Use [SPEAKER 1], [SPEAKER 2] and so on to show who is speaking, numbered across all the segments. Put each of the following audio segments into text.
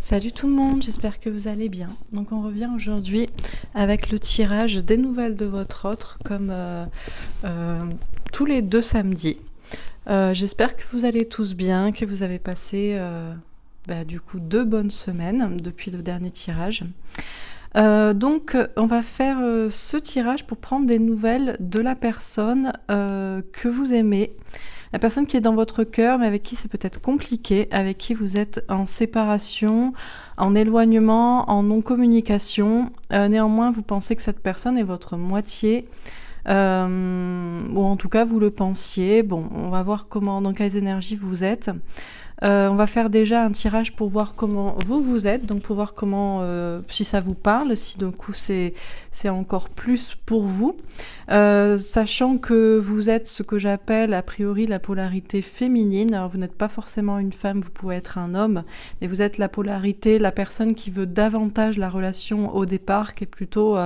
[SPEAKER 1] Salut tout le monde, j'espère que vous allez bien. Donc on revient aujourd'hui avec le tirage des nouvelles de votre autre comme tous les 2 samedis. J'espère que vous allez tous bien, que vous avez passé du coup 2 bonnes semaines depuis le dernier tirage. Donc on va faire ce tirage pour prendre des nouvelles de la personne que vous aimez. La personne qui est dans votre cœur, mais avec qui c'est peut-être compliqué, avec qui vous êtes en séparation, en éloignement, en non-communication. Néanmoins, vous pensez que cette personne est votre moitié, ou en tout cas, vous le pensiez. Bon, on va voir dans quelles énergies vous êtes. On va faire déjà un tirage pour voir comment vous êtes, donc pour voir comment, si ça vous parle, si d'un coup c'est encore plus pour vous. Sachant que vous êtes ce que j'appelle a priori la polarité féminine. Alors vous n'êtes pas forcément une femme, vous pouvez être un homme, mais vous êtes la polarité, la personne qui veut davantage la relation au départ, qui est plutôt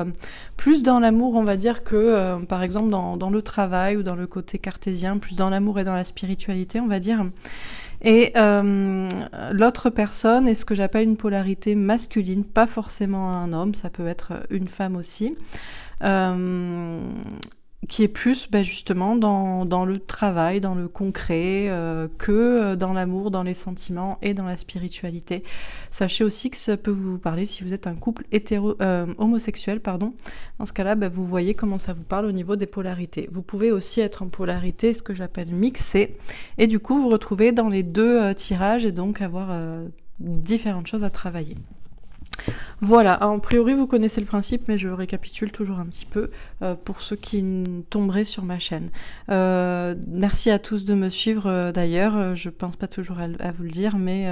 [SPEAKER 1] plus dans l'amour, on va dire, que par exemple dans le travail ou dans le côté cartésien, plus dans l'amour et dans la spiritualité, on va dire. Et l'autre personne est ce que j'appelle une polarité masculine, pas forcément un homme, ça peut être une femme aussi, qui est plus justement dans le travail, dans le concret, que dans l'amour, dans les sentiments et dans la spiritualité. Sachez aussi que ça peut vous parler si vous êtes un couple homosexuel, pardon. Dans ce cas-là, vous voyez comment ça vous parle au niveau des polarités. Vous pouvez aussi être en polarité, ce que j'appelle mixée, et du coup vous retrouvez dans les 2 tirages et donc avoir différentes choses à travailler. Voilà, a priori vous connaissez le principe, mais je récapitule toujours un petit peu pour ceux qui tomberaient sur ma chaîne. Merci à tous de me suivre d'ailleurs, je pense pas toujours à vous le dire, mais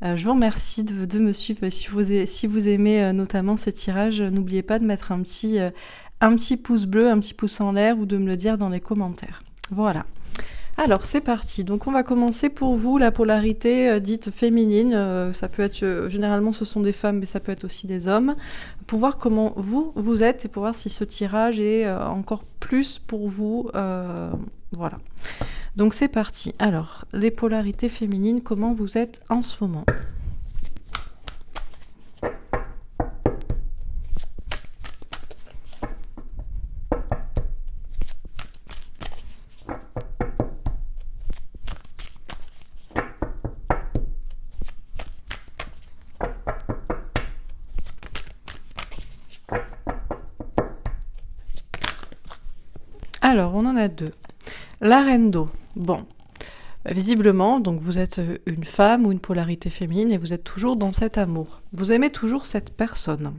[SPEAKER 1] je vous remercie de me suivre. Si vous aimez notamment ces tirages, n'oubliez pas de mettre un petit pouce bleu, un petit pouce en l'air ou de me le dire dans les commentaires. Voilà. Alors c'est parti, donc on va commencer pour vous la polarité dite féminine, ça peut être, généralement ce sont des femmes mais ça peut être aussi des hommes, pour voir comment vous êtes et pour voir si ce tirage est encore plus pour vous, voilà. Donc c'est parti, alors les polarités féminines, comment vous êtes en ce moment ? Alors, on en a 2. La reine d'eau. Bon, visiblement, donc vous êtes une femme ou une polarité féminine et vous êtes toujours dans cet amour. Vous aimez toujours cette personne.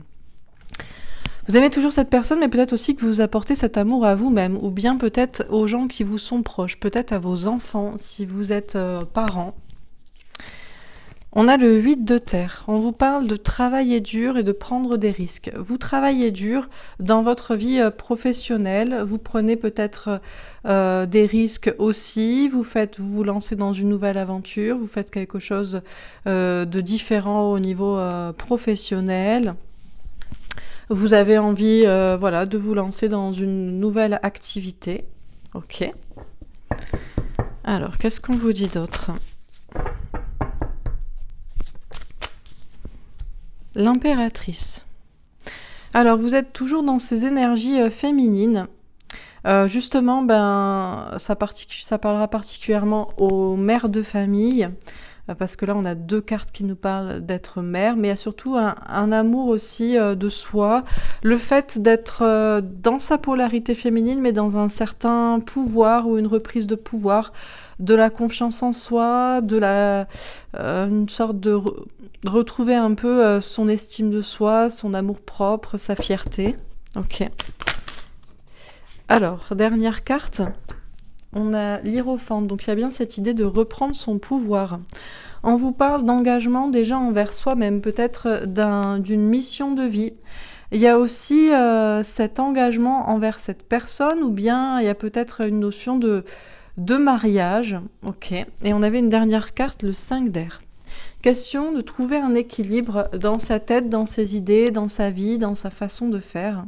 [SPEAKER 1] Vous aimez toujours cette personne, mais peut-être aussi que vous apportez cet amour à vous-même, ou bien peut-être aux gens qui vous sont proches, peut-être à vos enfants, si vous êtes parents. On a le 8 de terre. On vous parle de travailler dur et de prendre des risques. Vous travaillez dur dans votre vie professionnelle. Vous prenez peut-être des risques aussi. Vous lancez dans une nouvelle aventure. Vous faites quelque chose de différent au niveau professionnel. Vous avez envie de vous lancer dans une nouvelle activité. Ok. Alors, qu'est-ce qu'on vous dit d'autre ? L'impératrice. Alors, vous êtes toujours dans ces énergies féminines. Justement, ça parlera particulièrement aux mères de famille, parce que là, on a 2 cartes qui nous parlent d'être mère, mais il y a surtout un amour aussi de soi, le fait d'être dans sa polarité féminine, mais dans un certain pouvoir ou une reprise de pouvoir, de la confiance en soi, une sorte de retrouver un peu son estime de soi, son amour-propre, sa fierté. Ok. Alors, dernière carte, on a l'Hiérophante. Donc, il y a bien cette idée de reprendre son pouvoir. On vous parle d'engagement déjà envers soi-même, peut-être d'une mission de vie. Il y a aussi cet engagement envers cette personne, ou bien il y a peut-être une notion de mariage. Ok. Et on avait une dernière carte, le 5 d'air. Question de trouver un équilibre dans sa tête, dans ses idées, dans sa vie, dans sa façon de faire.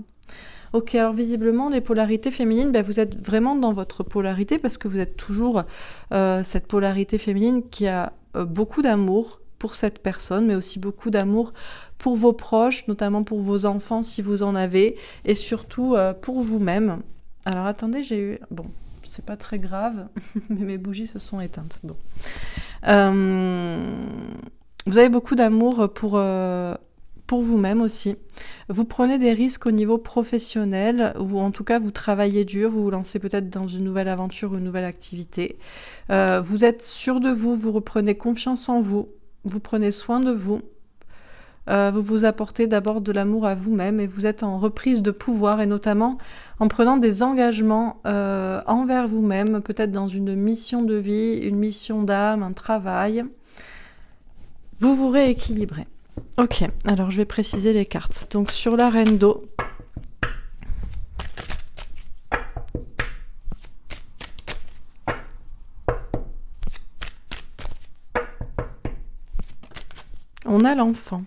[SPEAKER 1] Ok, alors visiblement, les polarités féminines, vous êtes vraiment dans votre polarité parce que vous êtes toujours cette polarité féminine qui a beaucoup d'amour, pour cette personne, mais aussi beaucoup d'amour pour vos proches, notamment pour vos enfants si vous en avez, et surtout pour vous-même. Alors attendez, j'ai eu... Bon, c'est pas très grave, mais mes bougies se sont éteintes. Bon. Vous avez beaucoup d'amour pour vous-même aussi. Vous prenez des risques au niveau professionnel, ou en tout cas vous travaillez dur, vous vous lancez peut-être dans une nouvelle aventure ou une nouvelle activité. Vous êtes sûr de vous, vous reprenez confiance en vous, vous prenez soin de vous. Vous vous apportez d'abord de l'amour à vous-même et vous êtes en reprise de pouvoir, et notamment en prenant des engagements envers vous-même, peut-être dans une mission de vie, une mission d'âme, un travail. Vous vous rééquilibrez. Ok, alors je vais préciser les cartes. Donc sur la reine d'eau, on a l'enfant.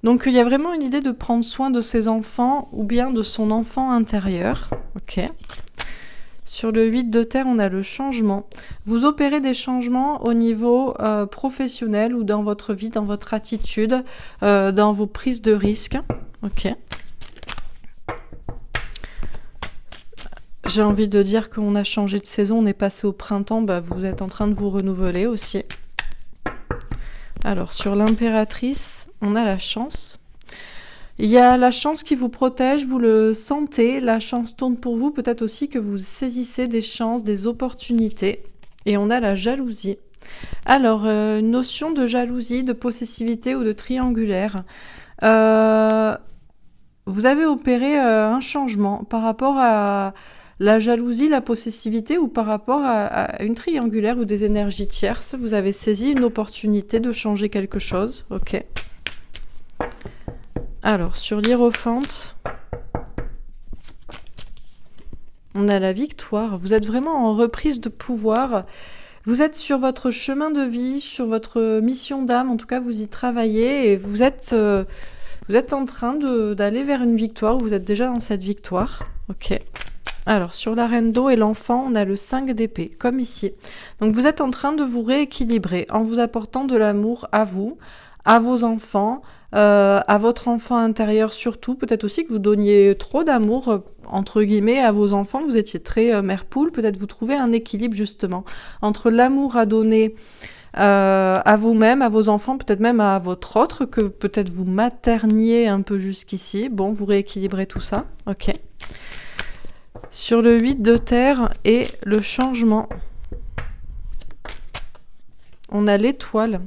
[SPEAKER 1] Donc il y a vraiment une idée de prendre soin de ses enfants ou bien de son enfant intérieur. Ok. Sur le 8 de terre, on a le changement. Vous opérez des changements au niveau professionnel ou dans votre vie, dans votre attitude, dans vos prises de risques. Ok. J'ai envie de dire qu'on a changé de saison, on est passé au printemps, bah, vous êtes en train de vous renouveler aussi. Alors, sur l'impératrice, on a la chance. Il y a la chance qui vous protège, vous le sentez, la chance tourne pour vous, peut-être aussi que vous saisissez des chances, des opportunités. Et on a la jalousie. Alors, une notion de jalousie, de possessivité ou de triangulaire. Vous avez opéré un changement par rapport à la jalousie, la possessivité ou par rapport à une triangulaire ou des énergies tierces. Vous avez saisi une opportunité de changer quelque chose. Ok. Alors, sur l'Hiérophante, on a la victoire. Vous êtes vraiment en reprise de pouvoir. Vous êtes sur votre chemin de vie, sur votre mission d'âme. En tout cas, vous y travaillez et vous êtes en train d'aller vers une victoire. Vous êtes déjà dans cette victoire. Ok. Alors, sur la reine d'eau et l'enfant, on a le 5 d'épée, comme ici. Donc, vous êtes en train de vous rééquilibrer en vous apportant de l'amour à vous, à vos enfants, à votre enfant intérieur surtout. Peut-être aussi que vous donniez trop d'amour, entre guillemets, à vos enfants. Vous étiez très mère poule. Peut-être vous trouvez un équilibre justement entre l'amour à donner à vous-même, à vos enfants, peut-être même à votre autre, que peut-être vous materniez un peu jusqu'ici. Bon, vous rééquilibrez tout ça. Ok. Sur le 8 de terre et le changement, on a l'étoile.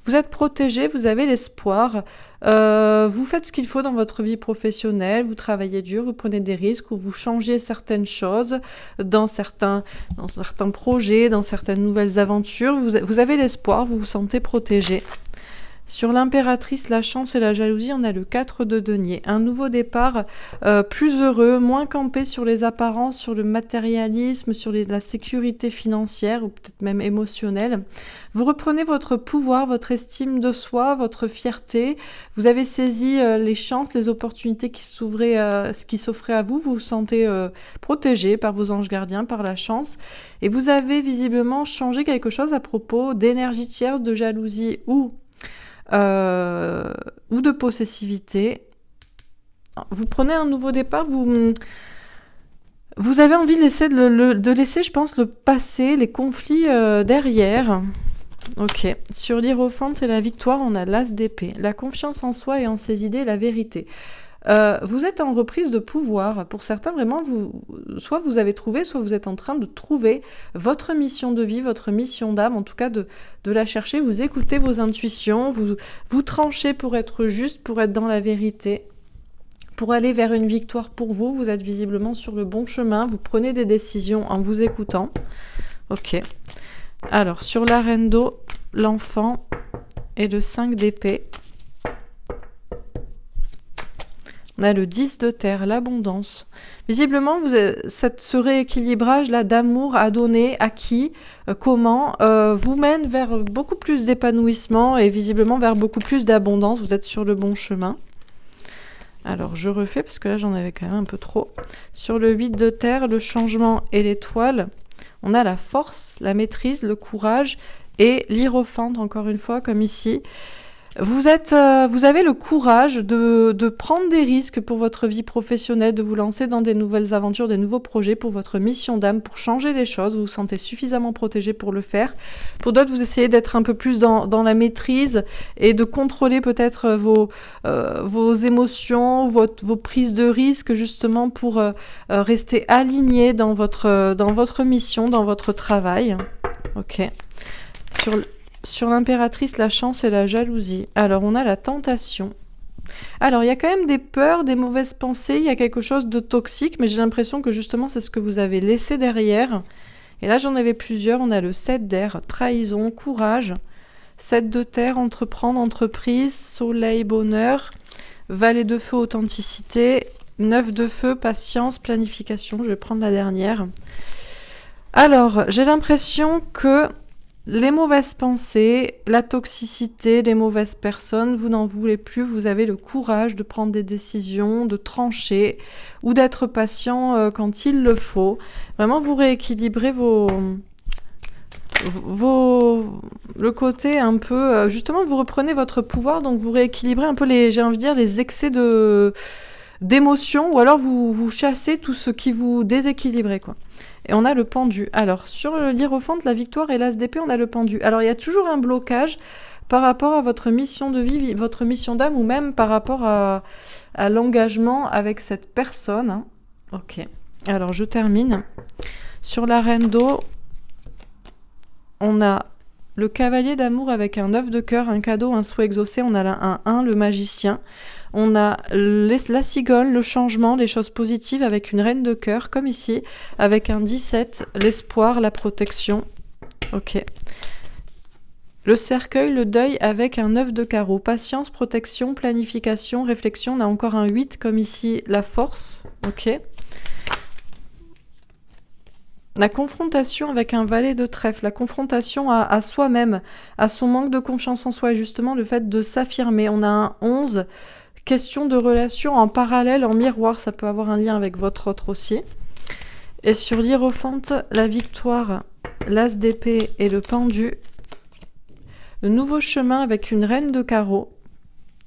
[SPEAKER 1] Vous êtes protégé, vous avez l'espoir, vous faites ce qu'il faut dans votre vie professionnelle, vous travaillez dur, vous prenez des risques, ou vous changez certaines choses dans certains projets, dans certaines nouvelles aventures. Vous avez l'espoir, vous vous sentez protégé. Sur l'impératrice, la chance et la jalousie, on a le 4 de denier. Un nouveau départ plus heureux, moins campé sur les apparences, sur le matérialisme, sur la sécurité financière ou peut-être même émotionnelle. Vous reprenez votre pouvoir, votre estime de soi, votre fierté. Vous avez saisi les chances, les opportunités qui s'offraient à vous. Vous vous sentez protégé par vos anges gardiens, par la chance. Et vous avez visiblement changé quelque chose à propos d'énergie tierce, de jalousie ou de possessivité. Vous prenez un nouveau départ, vous avez envie de laisser, je pense, le passé, les conflits derrière. Ok. Sur l'Hiérophante et la victoire, on a l'As d'épée. La confiance en soi et en ses idées, la vérité. Vous êtes en reprise de pouvoir. Pour certains, vraiment, soit vous avez trouvé, soit vous êtes en train de trouver votre mission de vie, votre mission d'âme, en tout cas de la chercher. Vous écoutez vos intuitions, vous tranchez pour être juste, pour être dans la vérité, pour aller vers une victoire pour vous. Vous êtes visiblement sur le bon chemin, vous prenez des décisions en vous écoutant. Ok. Alors, sur la reine d'eau, l'enfant et le 5 d'épée. On a le 10 de terre, l'abondance. Visiblement, ce rééquilibrage-là d'amour à donner, à qui, comment, vous mène vers beaucoup plus d'épanouissement et visiblement vers beaucoup plus d'abondance. Vous êtes sur le bon chemin. Alors, je refais parce que là, j'en avais quand même un peu trop. Sur le 8 de terre, le changement et l'étoile, on a la force, la maîtrise, le courage Et l'Hiérophante, encore une fois, comme ici. Vous avez le courage de prendre des risques pour votre vie professionnelle, de vous lancer dans des nouvelles aventures, des nouveaux projets pour votre mission d'âme, pour changer les choses. Vous vous sentez suffisamment protégé pour le faire. Pour d'autres, vous essayez d'être un peu plus dans la maîtrise et de contrôler peut-être vos émotions, vos prises de risques, justement pour rester aligné dans votre mission, dans votre travail. Ok. Sur l'impératrice, la chance et la jalousie. Alors, on a la tentation. Alors, il y a quand même des peurs, des mauvaises pensées, il y a quelque chose de toxique, mais j'ai l'impression que justement, c'est ce que vous avez laissé derrière. Et là, j'en avais plusieurs. On a le 7 d'air, trahison, courage. 7 de terre, entreprendre, entreprise, soleil, bonheur. Valet de feu, authenticité. 9 de feu, patience, planification. Je vais prendre la dernière. Alors, j'ai l'impression que les mauvaises pensées, la toxicité, les mauvaises personnes, vous n'en voulez plus, vous avez le courage de prendre des décisions, de trancher ou d'être patient quand il le faut. Vraiment, vous rééquilibrez le côté un peu... justement, vous reprenez votre pouvoir, donc vous rééquilibrez un peu les excès d'émotions, ou alors vous chassez tout ce qui vous déséquilibrait, quoi. Et on a le pendu. Alors, sur l'Hiérophante, la victoire et l'as d'épée, on a le pendu. Alors, il y a toujours un blocage par rapport à votre mission de vie, votre mission d'âme, ou même par rapport à l'engagement avec cette personne. Hein. Ok. Alors, je termine. Sur la reine d'eau, on a le cavalier d'amour avec un 9 de cœur, un cadeau, un souhait exaucé. On a un 1, le magicien. On a la cigogne, le changement, les choses positives avec une reine de cœur, comme ici, avec un 17, l'espoir, la protection. Ok. Le cercueil, le deuil avec un 9 de carreau. Patience, protection, planification, réflexion. On a encore un 8, comme ici, la force. Ok. La confrontation avec un valet de trèfle, la confrontation à soi-même, à son manque de confiance en soi, et justement le fait de s'affirmer. On a un 11, question de relation en parallèle, en miroir, ça peut avoir un lien avec votre autre aussi. Et sur l'Hiérophante, la victoire, l'as d'épée et le pendu. Le nouveau chemin avec une reine de carreau,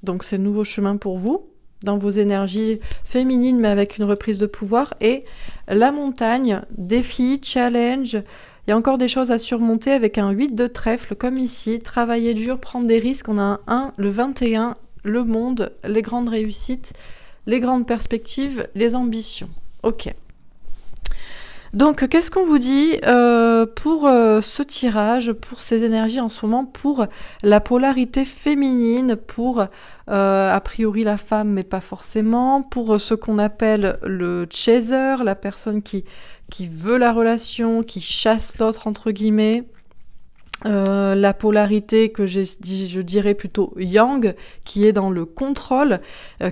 [SPEAKER 1] donc c'est le nouveau chemin pour vous, dans vos énergies féminines, mais avec une reprise de pouvoir. Et la montagne, défi, challenge, il y a encore des choses à surmonter avec un 8 de trèfle, comme ici, travailler dur, prendre des risques. On a un 1, le 21, le monde, les grandes réussites, les grandes perspectives, les ambitions. Ok. Donc, qu'est-ce qu'on vous dit pour ce tirage, pour ces énergies en ce moment, pour la polarité féminine, pour a priori la femme, mais pas forcément, pour ce qu'on appelle le chaser, la personne qui veut la relation, qui chasse l'autre, entre guillemets. La polarité que je dirais plutôt yang, qui est dans le contrôle,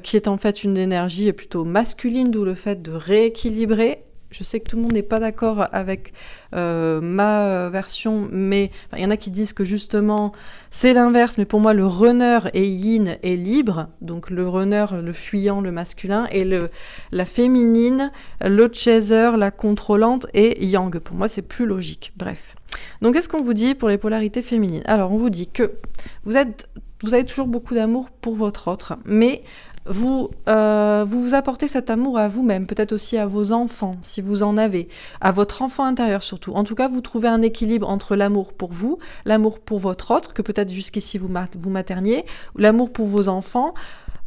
[SPEAKER 1] qui est en fait une énergie plutôt masculine, d'où le fait de rééquilibrer. Je sais que tout le monde n'est pas d'accord avec ma version, mais il y en a qui disent que justement c'est l'inverse, mais pour moi le runner est yin et libre, donc le runner, le fuyant, le masculin, et la féminine, le chaser, la contrôlante, est yang. Pour moi c'est plus logique, bref. Donc qu'est-ce qu'on vous dit pour les polarités féminines? Alors on vous dit que vous avez toujours beaucoup d'amour pour votre autre, mais vous apportez cet amour à vous-même, peut-être aussi à vos enfants, si vous en avez, à votre enfant intérieur surtout. En tout cas, vous trouvez un équilibre entre l'amour pour vous, l'amour pour votre autre, que peut-être jusqu'ici vous materniez, ou l'amour pour vos enfants.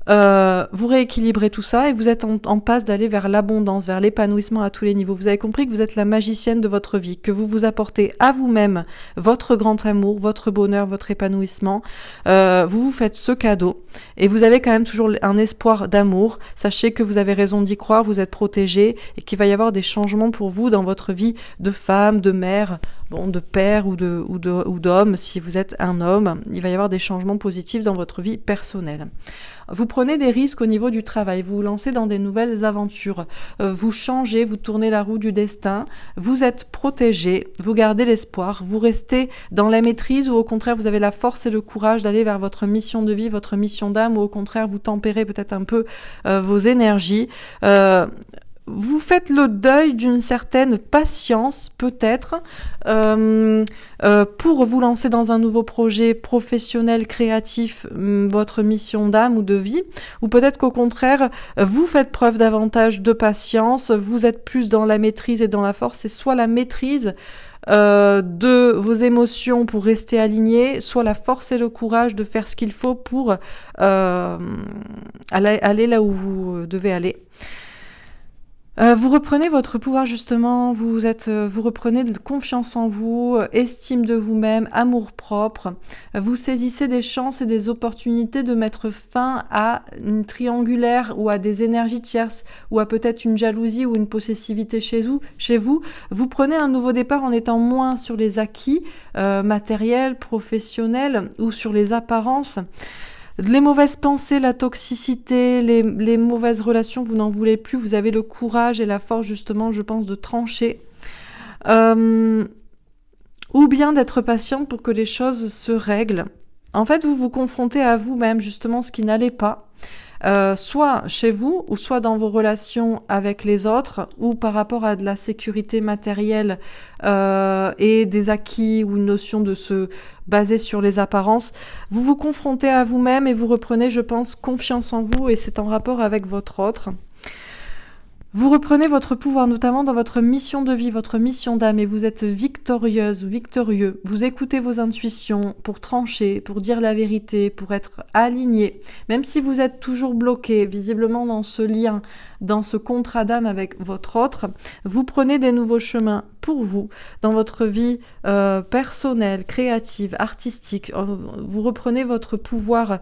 [SPEAKER 1] Vous rééquilibrez tout ça et vous êtes en passe d'aller vers l'abondance, vers l'épanouissement à tous les niveaux. Vous avez compris que vous êtes la magicienne de votre vie, que vous vous apportez à vous-même votre grand amour, votre bonheur, votre épanouissement. Vous vous faites ce cadeau et vous avez quand même toujours un espoir d'amour. Sachez que vous avez raison d'y croire, vous êtes protégé et qu'il va y avoir des changements pour vous dans votre vie de femme, de mère, de père ou d'homme. Si vous êtes un homme, il va y avoir des changements positifs dans votre vie personnelle. Vous prenez des risques au niveau du travail, vous vous lancez dans des nouvelles aventures, vous changez, vous tournez la roue du destin, vous êtes protégé, vous gardez l'espoir, vous restez dans la maîtrise ou au contraire vous avez la force et le courage d'aller vers votre mission de vie, votre mission d'âme, ou au contraire vous tempérez peut-être un peu vos énergies. vous faites le deuil d'une certaine patience, peut-être, pour vous lancer dans un nouveau projet professionnel, créatif, votre mission d'âme ou de vie, ou peut-être qu'au contraire, vous faites preuve davantage de patience, vous êtes plus dans la maîtrise et dans la force, c'est soit la maîtrise de vos émotions pour rester aligné, soit la force et le courage de faire ce qu'il faut pour aller là où vous devez aller. Vous reprenez votre pouvoir justement, vous reprenez de confiance en vous, estime de vous-même, amour-propre. Vous saisissez des chances et des opportunités de mettre fin à une triangulaire ou à des énergies tierces ou à peut-être une jalousie ou une possessivité chez vous. Vous prenez un nouveau départ en étant moins sur les acquis matériels, professionnels ou sur les apparences. Les mauvaises pensées, la toxicité, les mauvaises relations, vous n'en voulez plus, vous avez le courage et la force justement, je pense, de trancher. Ou bien d'être patiente pour que les choses se règlent. En fait, vous vous confrontez à vous-même, justement, ce qui n'allait pas. Soit chez vous, ou soit dans vos relations avec les autres, ou par rapport à de la sécurité matérielle et des acquis, ou une notion de se baser sur les apparences. Vous vous confrontez à vous-même et vous reprenez, je pense, confiance en vous, et c'est en rapport avec votre autre. Vous reprenez votre pouvoir, notamment dans votre mission de vie, votre mission d'âme, et vous êtes victorieuse ou victorieux. Vous écoutez vos intuitions pour trancher, pour dire la vérité, pour être aligné. Même si vous êtes toujours bloqué, visiblement dans ce lien, dans ce contrat d'âme avec votre autre, vous prenez des nouveaux chemins pour vous, dans votre vie personnelle, créative, artistique. Vous reprenez votre pouvoir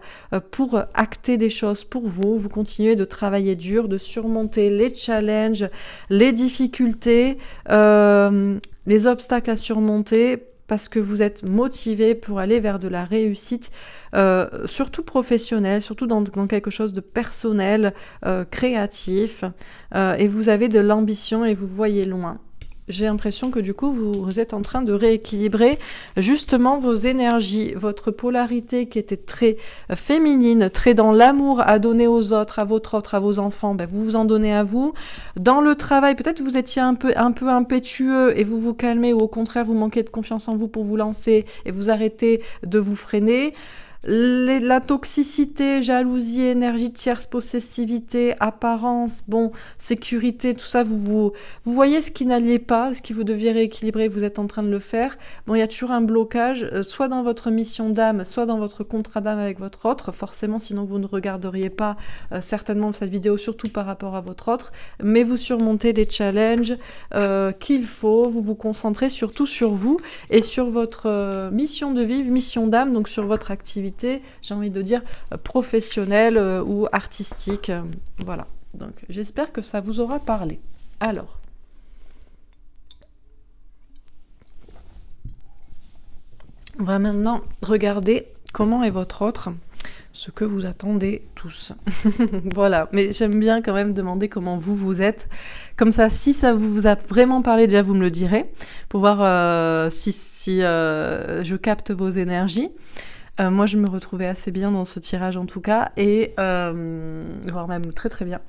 [SPEAKER 1] pour acter des choses pour vous. Vous continuez de travailler dur, de surmonter les challenges, les difficultés, les obstacles à surmonter, parce que vous êtes motivé pour aller vers de la réussite, surtout professionnelle, surtout dans quelque chose de personnel, créatif, et vous avez de l'ambition et vous voyez loin. J'ai l'impression que du coup, vous êtes en train de rééquilibrer justement vos énergies, votre polarité qui était très féminine, très dans l'amour à donner aux autres, à votre autre, à vos enfants, ben vous vous en donnez à vous. Dans le travail, peut-être vous étiez un peu impétueux et vous vous calmez, ou au contraire, vous manquez de confiance en vous pour vous lancer et vous arrêtez de vous freiner. La toxicité, jalousie, énergie tierce, possessivité, apparence, sécurité, tout ça, vous voyez ce qui n'allait pas, ce qui vous deviez rééquilibrer, vous êtes en train de le faire. Il y a toujours un blocage, soit dans votre mission d'âme, soit dans votre contrat d'âme avec votre autre, forcément, sinon vous ne regarderiez pas certainement cette vidéo, surtout par rapport à votre autre, mais vous surmontez les challenges qu'il faut, vous vous concentrez surtout sur vous et sur votre mission de vie, mission d'âme, donc sur votre activité, j'ai envie de dire professionnelle ou artistique. Voilà. Donc j'espère que ça vous aura parlé. Alors, on va maintenant regarder comment est votre autre, ce que vous attendez tous. Voilà, mais j'aime bien quand même demander comment vous êtes. Comme ça, si ça vous a vraiment parlé, déjà vous me le direz, pour voir si je capte vos énergies. Moi, je me retrouvais assez bien dans ce tirage en tout cas, et voire même très très bien.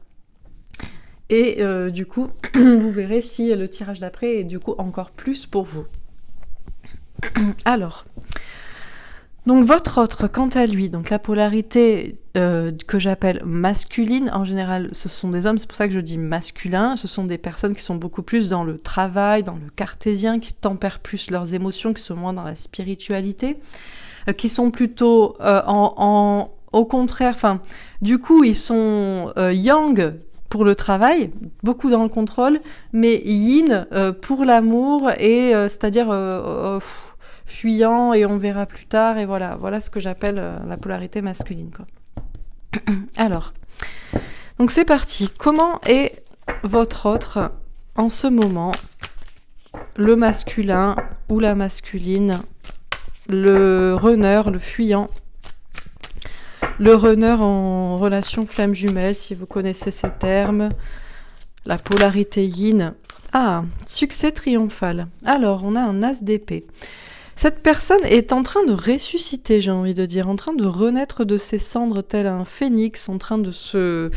[SPEAKER 1] Et du coup, vous verrez si le tirage d'après est du coup encore plus pour vous. Alors, donc votre autre, quant à lui, donc la polarité que j'appelle masculine, en général ce sont des hommes, c'est pour ça que je dis masculin, ce sont des personnes qui sont beaucoup plus dans le travail, dans le cartésien, qui tempèrent plus leurs émotions, qui sont moins dans la spiritualité, qui sont plutôt au contraire, du coup ils sont yang pour le travail, beaucoup dans le contrôle, mais yin pour l'amour, et c'est-à-dire fuyant et on verra plus tard, et voilà ce que j'appelle la polarité masculine, quoi. Alors, donc c'est parti. Comment est votre autre en ce moment, le masculin ou la masculine, le runner, le fuyant, le runner en relation flamme jumelle, si vous connaissez ces termes, la polarité yin. Ah, succès triomphal. Alors, on a un as d'épée. Cette personne est en train de ressusciter, j'ai envie de dire, en train de renaître de ses cendres tel un phénix, en train de se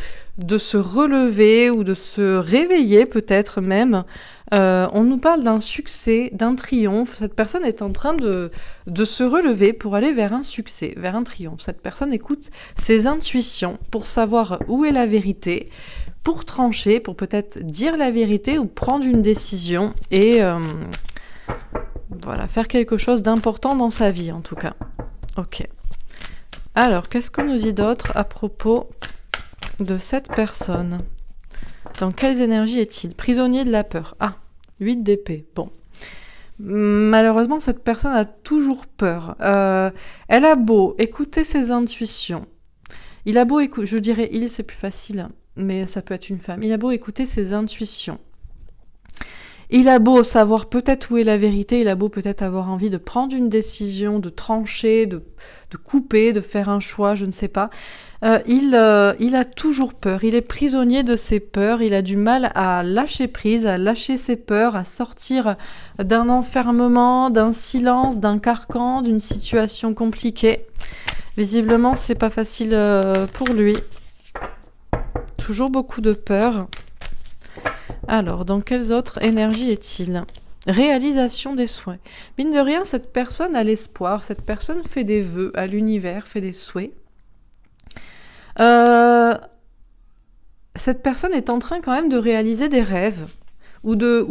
[SPEAKER 1] relever ou de se réveiller peut-être même. On nous parle d'un succès, d'un triomphe. Cette personne est en train de se relever pour aller vers un succès, vers un triomphe. Cette personne écoute ses intuitions pour savoir où est la vérité, pour trancher, pour peut-être dire la vérité ou prendre une décision et... voilà, faire quelque chose d'important dans sa vie, en tout cas. Ok. Alors, qu'est-ce qu'on nous dit d'autre à propos de cette personne? Dans quelles énergies est-il? Prisonnier de la peur. Ah, 8 d'épée. Bon. Malheureusement, cette personne a toujours peur. Elle a beau écouter ses intuitions. Il a beau écouter... Je dirais il, c'est plus facile, mais ça peut être une femme. Il a beau écouter ses intuitions. Il a beau savoir peut-être où est la vérité, il a beau peut-être avoir envie de prendre une décision, de trancher, de couper, de faire un choix, je ne sais pas. Il a toujours peur, il est prisonnier de ses peurs, il a du mal à lâcher prise, à lâcher ses peurs, à sortir d'un enfermement, d'un silence, d'un carcan, d'une situation compliquée. Visiblement, c'est pas facile pour lui. Toujours beaucoup de peur. Alors, dans quelles autres énergies est-il? Réalisation des souhaits. Mine de rien, cette personne a l'espoir, cette personne fait des vœux à l'univers, fait des souhaits. Cette personne est en train quand même de réaliser des rêves, ou de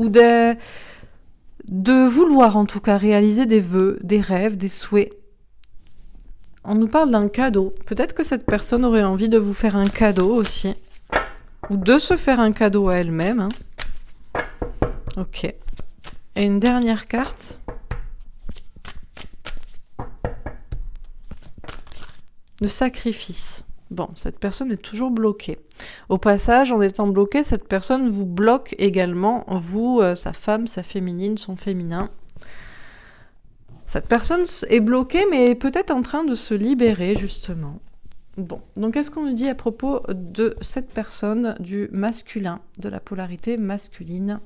[SPEAKER 1] vouloir en tout cas réaliser des vœux, des rêves, des souhaits. On nous parle d'un cadeau. Peut-être que cette personne aurait envie de vous faire un cadeau aussi. Ou de se faire un cadeau à elle-même. Hein. Ok. Et une dernière carte. Le sacrifice. Bon, cette personne est toujours bloquée. Au passage, en étant bloquée, cette personne vous bloque également, vous, sa femme, sa féminine, son féminin. Cette personne est bloquée, mais est peut-être en train de se libérer, justement. Bon, donc qu'est-ce qu'on nous dit à propos de cette personne, du masculin, de la polarité masculine?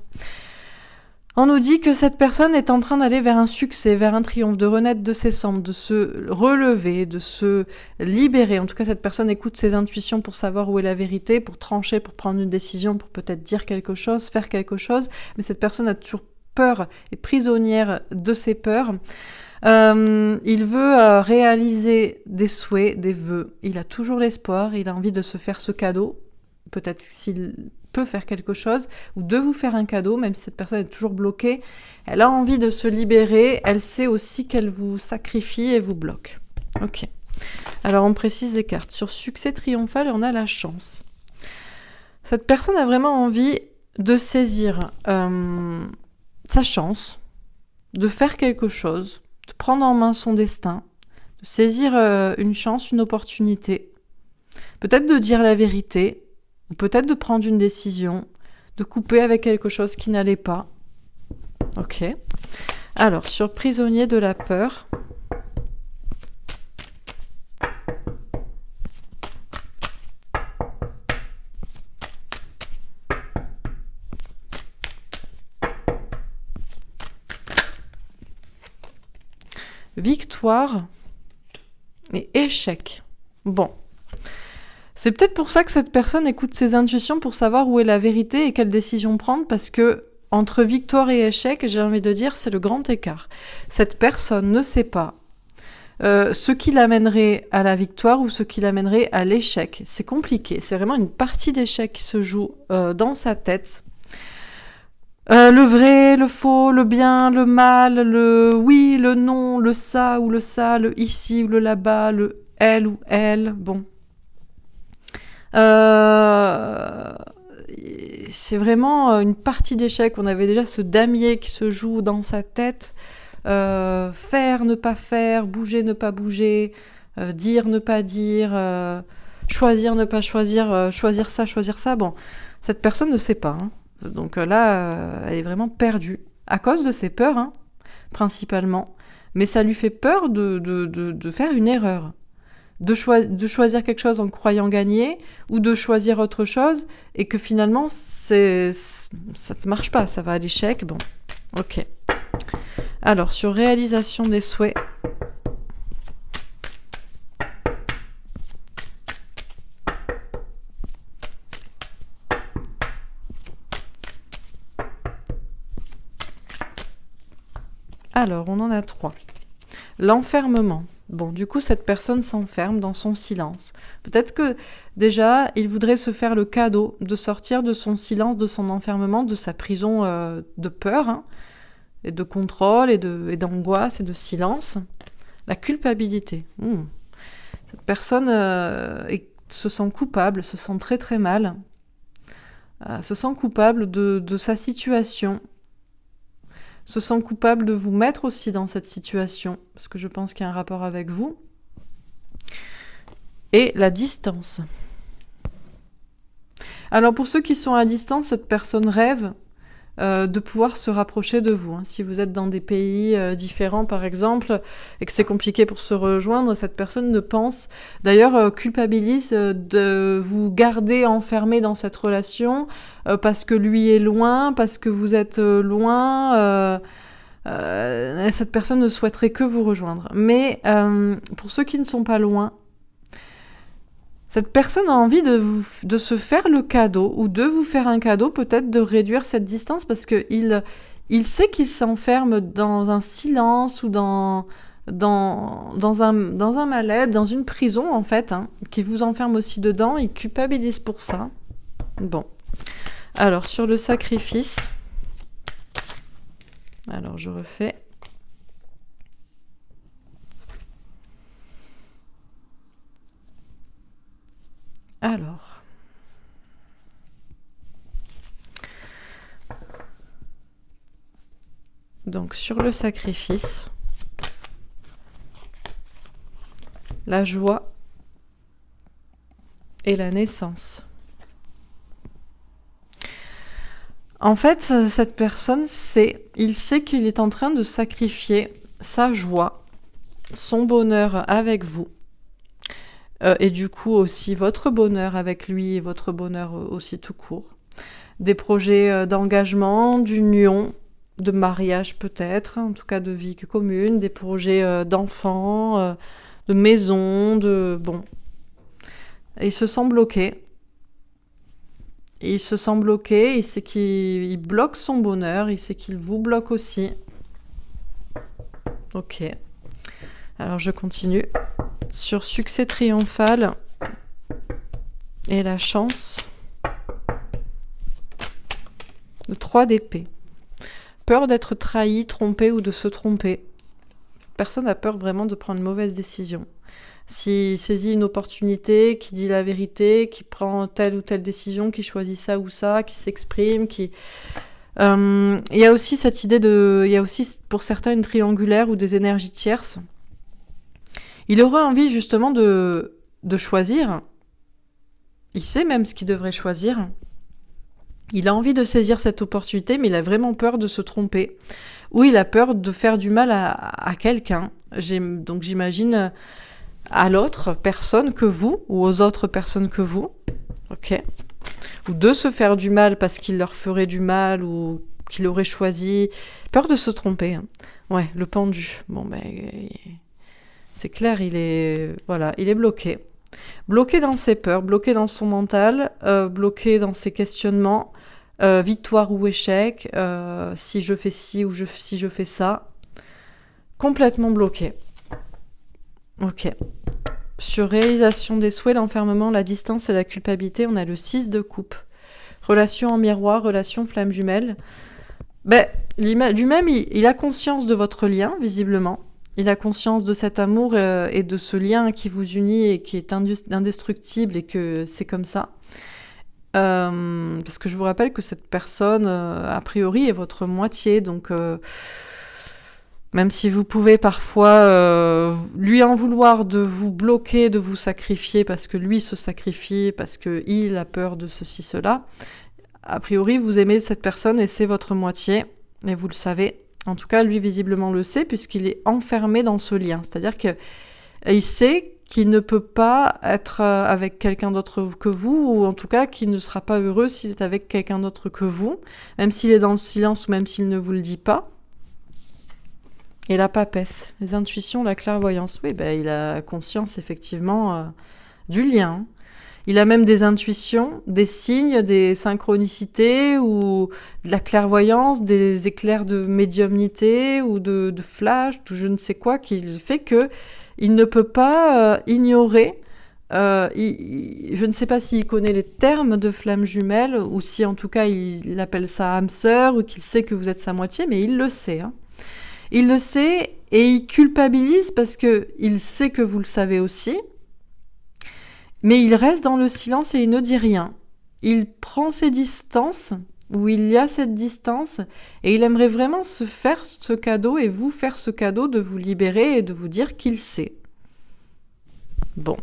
[SPEAKER 1] On nous dit que cette personne est en train d'aller vers un succès, vers un triomphe, de renaître de ses cendres, de se relever, de se libérer. En tout cas, cette personne écoute ses intuitions pour savoir où est la vérité, pour trancher, pour prendre une décision, pour peut-être dire quelque chose, faire quelque chose. Mais cette personne a toujours peur, est prisonnière de ses peurs. Il veut réaliser des souhaits, des vœux. Il a toujours l'espoir, il a envie de se faire ce cadeau. Peut-être s'il peut faire quelque chose, ou de vous faire un cadeau, même si cette personne est toujours bloquée. Elle a envie de se libérer, elle sait aussi qu'elle vous sacrifie et vous bloque. Ok. Alors on précise les cartes. Sur succès triomphal, on a la chance. Cette personne a vraiment envie de saisir sa chance, de faire quelque chose, de prendre en main son destin, de saisir une chance, une opportunité, peut-être de dire la vérité, ou peut-être de prendre une décision, de couper avec quelque chose qui n'allait pas. Ok. Alors, sur prisonnier de la peur. Victoire et échec. Bon. C'est peut-être pour ça que cette personne écoute ses intuitions pour savoir où est la vérité et quelle décision prendre, parce que entre victoire et échec, j'ai envie de dire, c'est le grand écart. Cette personne ne sait pas ce qui l'amènerait à la victoire ou ce qui l'amènerait à l'échec. C'est compliqué, c'est vraiment une partie d'échec qui se joue dans sa tête. Le vrai, le faux, le bien, le mal, le oui, le non, le ça ou le ça, le ici ou le là-bas, le elle ou elle, bon. C'est vraiment une partie d'échec. On avait déjà ce damier qui se joue dans sa tête. Faire, ne pas faire, bouger, ne pas bouger, dire, ne pas dire, choisir, ne pas choisir, choisir ça. Bon, cette personne ne sait pas. Hein. Donc là, elle est vraiment perdue. À cause de ses peurs, hein, principalement. Mais ça lui fait peur de faire une erreur. De choisir quelque chose en croyant gagner, ou de choisir autre chose, et que finalement, ça ne marche pas, ça va à l'échec. Bon, ok. Alors, sur réalisation des souhaits. Alors, on en a 3. L'enfermement. Bon, du coup, cette personne s'enferme dans son silence. Peut-être que, déjà, il voudrait se faire le cadeau de sortir de son silence, de son enfermement, de sa prison de peur, hein, et de contrôle, et d'angoisse, et de silence. La culpabilité. Cette personne se sent coupable, se sent très très mal, se sent coupable de sa situation, se sent coupable de vous mettre aussi dans cette situation, parce que je pense qu'il y a un rapport avec vous. Et la distance. Alors pour ceux qui sont à distance, cette personne rêve de pouvoir se rapprocher de vous. Si vous êtes dans des pays différents, par exemple, et que c'est compliqué pour se rejoindre, cette personne ne pense, d'ailleurs culpabilise de vous garder enfermé dans cette relation parce que lui est loin, parce que vous êtes loin. Cette personne ne souhaiterait que vous rejoindre. Mais pour ceux qui ne sont pas loin, cette personne a envie de se faire le cadeau, ou de vous faire un cadeau, peut-être de réduire cette distance, parce qu'il sait qu'il s'enferme dans un silence ou dans un mal-être, dans une prison en fait, hein, qui vous enferme aussi dedans. Il culpabilise pour ça. Bon. Alors, sur le sacrifice, alors je refais. Alors, donc sur le sacrifice, la joie et la naissance. En fait, cette personne il sait qu'il est en train de sacrifier sa joie, son bonheur avec vous. Et du coup aussi votre bonheur avec lui et votre bonheur aussi tout court. Des projets d'engagement, d'union, de mariage peut-être, en tout cas de vie commune, des projets d'enfants, de maison, bon. Et il se sent bloqué. Il se sent bloqué, il sait qu'il bloque son bonheur, il sait qu'il vous bloque aussi. Ok. Alors je continue. Sur succès triomphal et la chance, le 3 d'épée. Peur d'être trahi, trompé ou de se tromper. Personne n'a peur vraiment de prendre une mauvaise décision. S'il saisit une opportunité, qui dit la vérité, qui prend telle ou telle décision, qui choisit ça ou ça, qui s'exprime, il y a aussi cette idée il y a aussi pour certains une triangulaire ou des énergies tierces. Il aurait envie justement de choisir. Il sait même ce qu'il devrait choisir. Il a envie de saisir cette opportunité, mais il a vraiment peur de se tromper. Ou il a peur de faire du mal à quelqu'un. Donc j'imagine à l'autre personne que vous, ou aux autres personnes que vous. Ok. Ou de se faire du mal parce qu'il leur ferait du mal, ou qu'il aurait choisi. Peur de se tromper. Ouais, le pendu. Bon, ben... c'est clair, il est bloqué. Bloqué dans ses peurs, bloqué dans son mental, bloqué dans ses questionnements, victoire ou échec, si je fais ci ou si je fais ça. Complètement bloqué. Ok. Sur réalisation des souhaits, l'enfermement, la distance et la culpabilité, on a le 6 de coupe. Relation en miroir, relation flamme jumelle. Lui-même, il a conscience de votre lien, visiblement. Il a conscience de cet amour et de ce lien qui vous unit et qui est indestructible et que c'est comme ça. Parce que je vous rappelle que cette personne, a priori, est votre moitié. Donc, même si vous pouvez parfois lui en vouloir de vous bloquer, de vous sacrifier parce que lui se sacrifie, parce qu'il a peur de ceci, cela, a priori, vous aimez cette personne et c'est votre moitié, et vous le savez. En tout cas, lui, visiblement, le sait, puisqu'il est enfermé dans ce lien. C'est-à-dire qu'il sait qu'il ne peut pas être avec quelqu'un d'autre que vous, ou en tout cas qu'il ne sera pas heureux s'il est avec quelqu'un d'autre que vous, même s'il est dans le silence ou même s'il ne vous le dit pas. Et la papesse, les intuitions, la clairvoyance. Oui, ben, il a conscience effectivement du lien. Il a même des intuitions, des signes, des synchronicités ou de la clairvoyance, des éclairs de médiumnité ou de flash, ou je ne sais quoi, qui fait que il ne peut pas ignorer. Je ne sais pas s'il connaît les termes de flamme jumelle ou si en tout cas il appelle ça âme sœur ou qu'il sait que vous êtes sa moitié, mais il le sait. Hein. Il le sait et il culpabilise parce que il sait que vous le savez aussi. Mais il reste dans le silence et il ne dit rien. Il prend ses distances, où il y a cette distance, et il aimerait vraiment se faire ce cadeau et vous faire ce cadeau de vous libérer et de vous dire qu'il sait. Bon.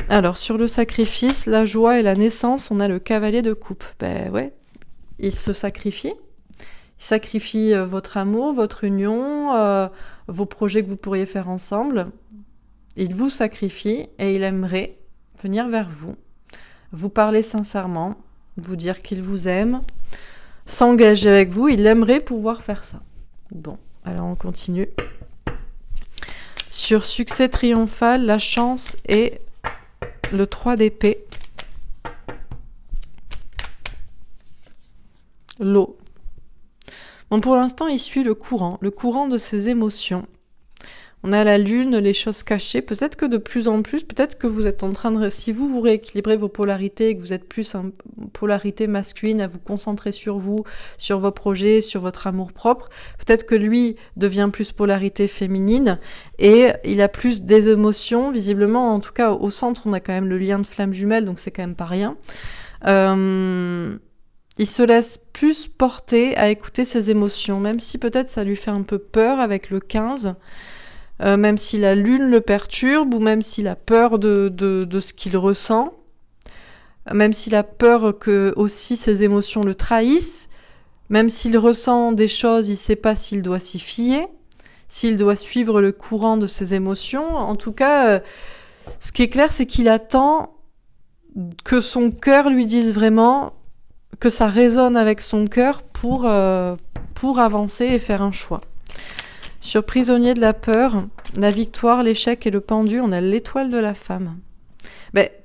[SPEAKER 1] Alors, sur le sacrifice, la joie et la naissance, on a le cavalier de coupe. Ben ouais, il se sacrifie. Il sacrifie votre amour, votre union, vos projets que vous pourriez faire ensemble. Il vous sacrifie et il aimerait venir vers vous, vous parler sincèrement, vous dire qu'il vous aime, s'engager avec vous. Il aimerait pouvoir faire ça. Bon, alors on continue. Sur succès triomphal, la chance et le 3 d'épée. L'eau. Bon, pour l'instant, il suit le courant de ses émotions. On a la lune, les choses cachées. Peut-être que de plus en plus, peut-être que vous êtes en train de... Si vous rééquilibrez vos polarités et que vous êtes plus en polarité masculine, à vous concentrer sur vous, sur vos projets, sur votre amour-propre, peut-être que lui devient plus polarité féminine et il a plus des émotions. Visiblement, en tout cas, au centre, on a quand même le lien de flamme jumelle, donc c'est quand même pas rien. Il se laisse plus porter à écouter ses émotions, même si peut-être ça lui fait un peu peur avec le 15. Même si la lune le perturbe, ou même s'il a peur de ce qu'il ressent, même s'il a peur que aussi ses émotions le trahissent, même s'il ressent des choses, il ne sait pas s'il doit s'y fier, s'il doit suivre le courant de ses émotions. En tout cas, ce qui est clair, c'est qu'il attend que son cœur lui dise vraiment, que ça résonne avec son cœur pour avancer et faire un choix. Sur prisonnier de la peur, la victoire, l'échec et le pendu, on a l'étoile de la femme. Mais,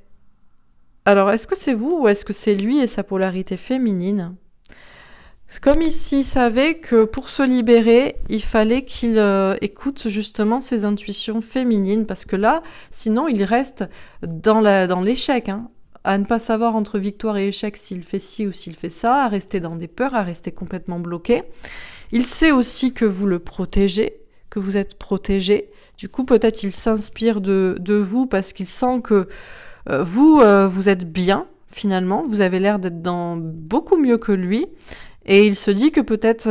[SPEAKER 1] alors, est-ce que c'est vous ou est-ce que c'est lui et sa polarité féminine ? C'est comme s'il savait que pour se libérer, il fallait qu'il écoute justement ses intuitions féminines, parce que là, sinon, il reste dans l'échec, hein, à ne pas savoir entre victoire et échec s'il fait ci ou s'il fait ça, à rester dans des peurs, à rester complètement bloqué. Il sait aussi que vous le protégez, que vous êtes protégé. Du coup, peut-être il s'inspire de vous parce qu'il sent que vous êtes bien, finalement. Vous avez l'air d'être dans beaucoup mieux que lui. Et il se dit que peut-être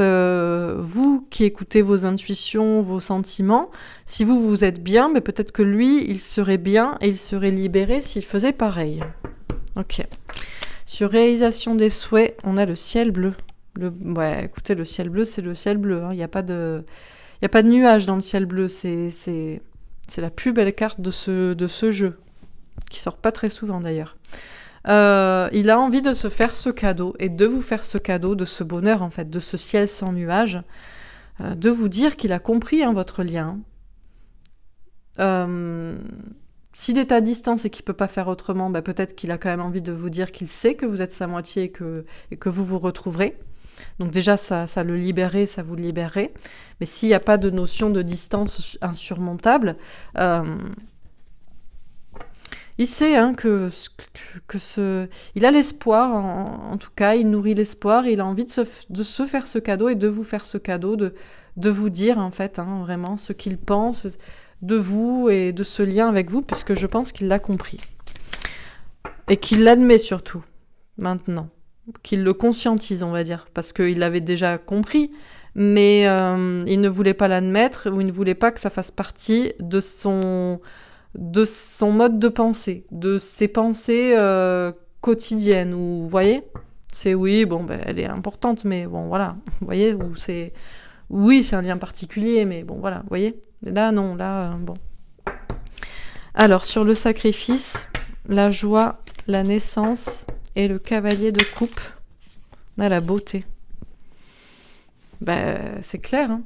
[SPEAKER 1] vous qui écoutez vos intuitions, vos sentiments, si vous êtes bien, mais peut-être que lui, il serait bien et il serait libéré s'il faisait pareil. Ok. Sur réalisation des souhaits, on a le ciel bleu. Ouais, écoutez, le ciel bleu, c'est le ciel bleu. Il n'y a pas de nuages dans le ciel bleu. C'est la plus belle carte de ce jeu, qui sort pas très souvent d'ailleurs. Il a envie de se faire ce cadeau et de vous faire ce cadeau, de ce bonheur en fait, de ce ciel sans nuages, de vous dire qu'il a compris votre lien. S'il est à distance et qu'il peut pas faire autrement, peut-être qu'il a quand même envie de vous dire qu'il sait que vous êtes sa moitié et que vous vous retrouverez. Donc déjà, ça le libérerait, ça vous libérerait. Mais s'il n'y a pas de notion de distance insurmontable, il sait il a l'espoir, en tout cas, il nourrit l'espoir, et il a envie de se faire ce cadeau et de vous faire ce cadeau, de vous dire en fait vraiment ce qu'il pense de vous et de ce lien avec vous, puisque je pense qu'il l'a compris. Et qu'il l'admet surtout, maintenant. Qu'il le conscientise, on va dire, parce qu'il l'avait déjà compris, mais il ne voulait pas l'admettre, ou il ne voulait pas que ça fasse partie de son mode de pensée, de ses pensées quotidiennes, ou vous voyez, c'est oui, elle est importante, mais bon, voilà, vous voyez, oui, c'est un lien particulier, mais bon, voilà, vous voyez, là, non, là, bon. Alors, sur le sacrifice, la joie, la naissance et le cavalier de coupe, on a la beauté. C'est clair, hein.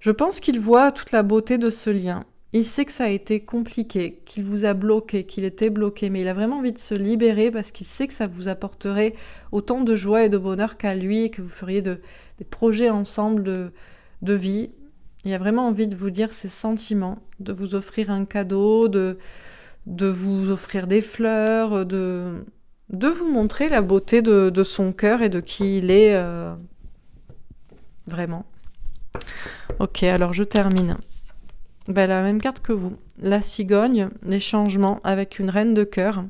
[SPEAKER 1] Je pense qu'il voit toute la beauté de ce lien. Il sait que ça a été compliqué, qu'il vous a bloqué, qu'il était bloqué, mais il a vraiment envie de se libérer parce qu'il sait que ça vous apporterait autant de joie et de bonheur qu'à lui, que vous feriez des projets ensemble de vie. Il a vraiment envie de vous dire ses sentiments, de vous offrir un cadeau, de vous offrir des fleurs, de vous montrer la beauté de son cœur et de qui il est vraiment. Ok, alors je termine. La même carte que vous. La cigogne, les changements avec une reine de cœur.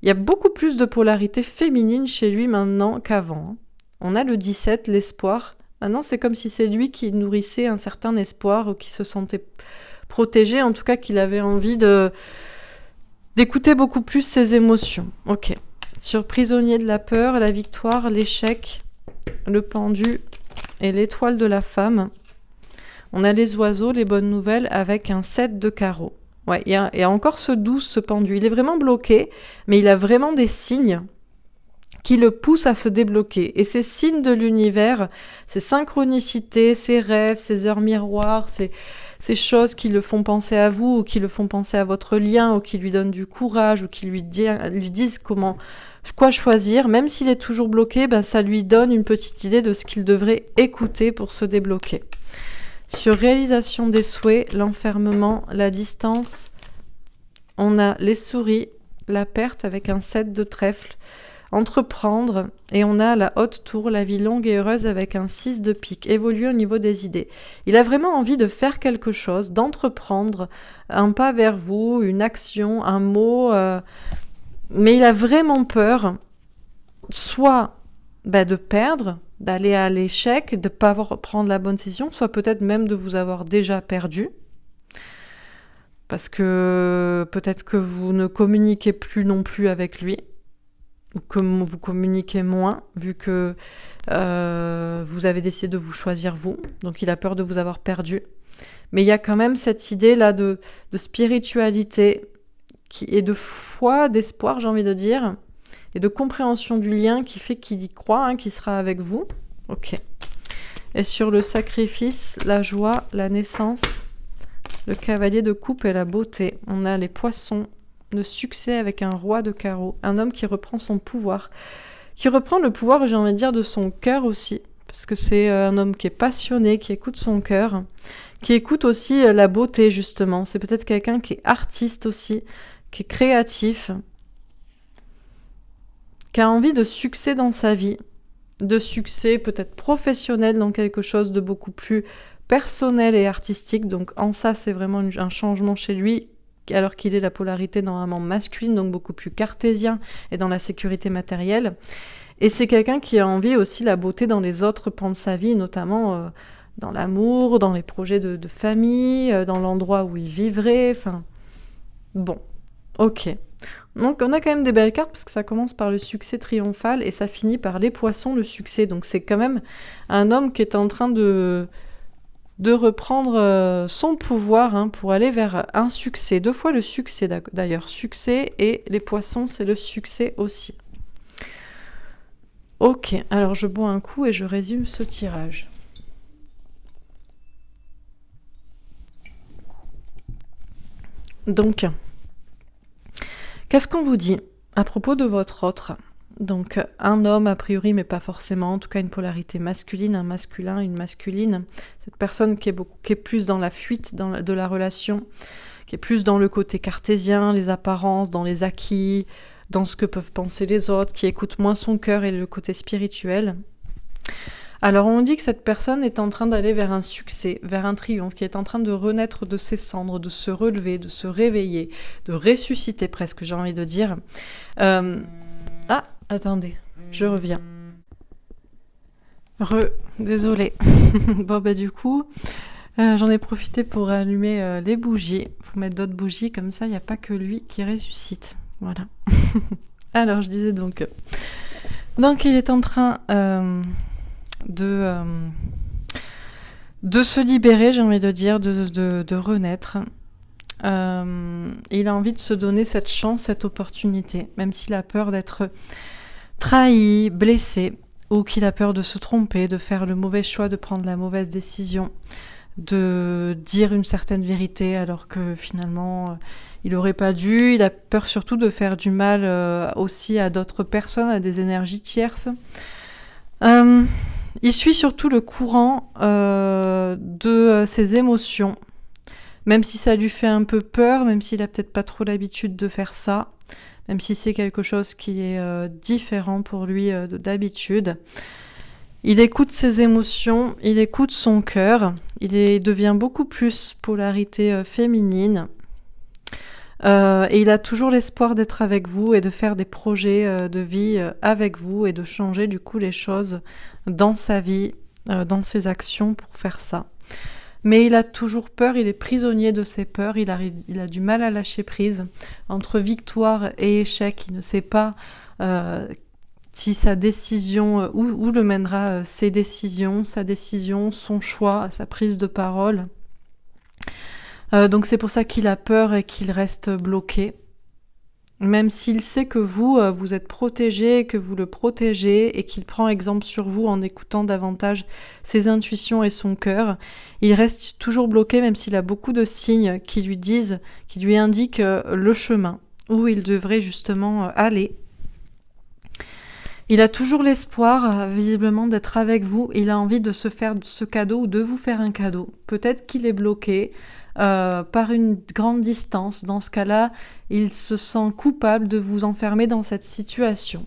[SPEAKER 1] Il y a beaucoup plus de polarité féminine chez lui maintenant qu'avant. On a le 17, l'espoir. Maintenant, c'est comme si c'est lui qui nourrissait un certain espoir ou qui se sentait protégé, en tout cas qu'il avait envie d'écouter beaucoup plus ses émotions. Ok. Sur prisonnier de la peur, la victoire, l'échec, le pendu et l'étoile de la femme. On a les oiseaux, les bonnes nouvelles avec un 7 de carreau. Ouais, il y a encore ce 12, ce pendu. Il est vraiment bloqué, mais il a vraiment des signes qui le poussent à se débloquer. Et ces signes de l'univers, ces synchronicités, ces rêves, ces heures miroirs, ces choses qui le font penser à vous, ou qui le font penser à votre lien, ou qui lui donnent du courage, ou qui lui disent quoi choisir, même s'il est toujours bloqué, ça lui donne une petite idée de ce qu'il devrait écouter pour se débloquer. Sur réalisation des souhaits, l'enfermement, la distance, on a les souris, la perte avec un 7 de trèfle, entreprendre, et on a la haute tour, la vie longue et heureuse avec un 6 de pique, évoluer au niveau des idées. Il a vraiment envie de faire quelque chose, d'entreprendre un pas vers vous, une action, un mot, mais il a vraiment peur, soit de perdre, d'aller à l'échec, de ne pas prendre la bonne décision, soit peut-être même de vous avoir déjà perdu, parce que peut-être que vous ne communiquez plus non plus avec lui, ou que vous communiquez moins, vu que vous avez décidé de vous choisir vous, donc il a peur de vous avoir perdu. Mais il y a quand même cette idée-là de spiritualité et de foi, d'espoir, j'ai envie de dire, et de compréhension du lien qui fait qu'il y croit, qu'il sera avec vous. Ok. Et sur le sacrifice, la joie, la naissance, le cavalier de coupe et la beauté, on a les poissons, le succès avec un roi de carreau, un homme qui reprend son pouvoir, qui reprend le pouvoir, j'ai envie de dire, de son cœur aussi, parce que c'est un homme qui est passionné, qui écoute son cœur, qui écoute aussi la beauté, justement. C'est peut-être quelqu'un qui est artiste aussi, qui est créatif, qui a envie de succès dans sa vie, de succès peut-être professionnel dans quelque chose de beaucoup plus personnel et artistique. Donc en ça, c'est vraiment un changement chez lui, alors qu'il est la polarité normalement masculine, donc beaucoup plus cartésien et dans la sécurité matérielle. Et c'est quelqu'un qui a envie aussi la beauté dans les autres pans de sa vie, notamment dans l'amour, dans les projets de famille, dans l'endroit où il vivrait, bon, ok. Donc on a quand même des belles cartes parce que ça commence par le succès triomphal et ça finit par les poissons, le succès. Donc c'est quand même un homme qui est en train de reprendre son pouvoir pour aller vers un succès. 2 fois le succès d'ailleurs. Succès et les poissons, c'est le succès aussi. Ok, alors je bois un coup et je résume ce tirage. Donc, qu'est-ce qu'on vous dit à propos de votre autre ? Donc, un homme a priori, mais pas forcément, en tout cas une polarité masculine, un masculin, une masculine. Cette personne qui est plus dans la fuite de la relation, qui est plus dans le côté cartésien, les apparences, dans les acquis, dans ce que peuvent penser les autres, qui écoute moins son cœur et le côté spirituel. Alors on dit que cette personne est en train d'aller vers un succès, vers un triomphe, qui est en train de renaître de ses cendres, de se relever, de se réveiller, de ressusciter presque, j'ai envie de dire. Ah, attendez, je reviens. Désolée. Bon du coup, j'en ai profité pour allumer les bougies, pour mettre d'autres bougies, comme ça il n'y a pas que lui qui ressuscite. Voilà. Alors je disais donc il est en train de se libérer, j'ai envie de dire, de renaître. Il a envie de se donner cette chance, cette opportunité, même s'il a peur d'être trahi, blessé, ou qu'il a peur de se tromper, de faire le mauvais choix, de prendre la mauvaise décision, de dire une certaine vérité alors que finalement il n'aurait pas dû. Il a peur surtout de faire du mal aussi à d'autres personnes, à des énergies tierces. Il suit surtout le courant de ses émotions, même si ça lui fait un peu peur, même s'il a peut-être pas trop l'habitude de faire ça, même si c'est quelque chose qui est différent pour lui d'habitude. Il écoute ses émotions, il écoute son cœur, devient beaucoup plus polarité féminine. Et il a toujours l'espoir d'être avec vous et de faire des projets de vie avec vous et de changer du coup les choses dans sa vie, dans ses actions pour faire ça. Mais il a toujours peur, il est prisonnier de ses peurs, il a du mal à lâcher prise. Entre victoire et échec, il ne sait pas si sa décision, où le mènera ses décisions, sa décision, son choix, sa prise de parole. Donc c'est pour ça qu'il a peur et qu'il reste bloqué. Même s'il sait que vous êtes protégé, que vous le protégez et qu'il prend exemple sur vous en écoutant davantage ses intuitions et son cœur, il reste toujours bloqué même s'il a beaucoup de signes qui lui indiquent le chemin où il devrait justement aller. Il a toujours l'espoir, visiblement, d'être avec vous. Il a envie de se faire ce cadeau ou de vous faire un cadeau. Peut-être qu'il est bloqué par une grande distance. Dans ce cas-là, il se sent coupable de vous enfermer dans cette situation.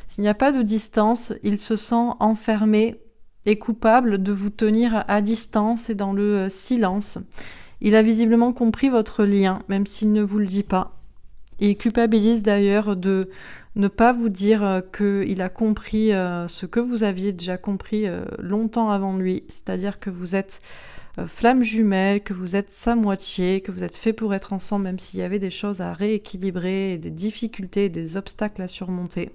[SPEAKER 1] S'il n'y a pas de distance, il se sent enfermé et coupable de vous tenir à distance et dans le silence. Il a visiblement compris votre lien, même s'il ne vous le dit pas. Il culpabilise d'ailleurs de ne pas vous dire qu'il a compris ce que vous aviez déjà compris longtemps avant lui, c'est-à-dire que vous êtes flamme jumelle, que vous êtes sa moitié, que vous êtes fait pour être ensemble, même s'il y avait des choses à rééquilibrer, et des difficultés, des obstacles à surmonter.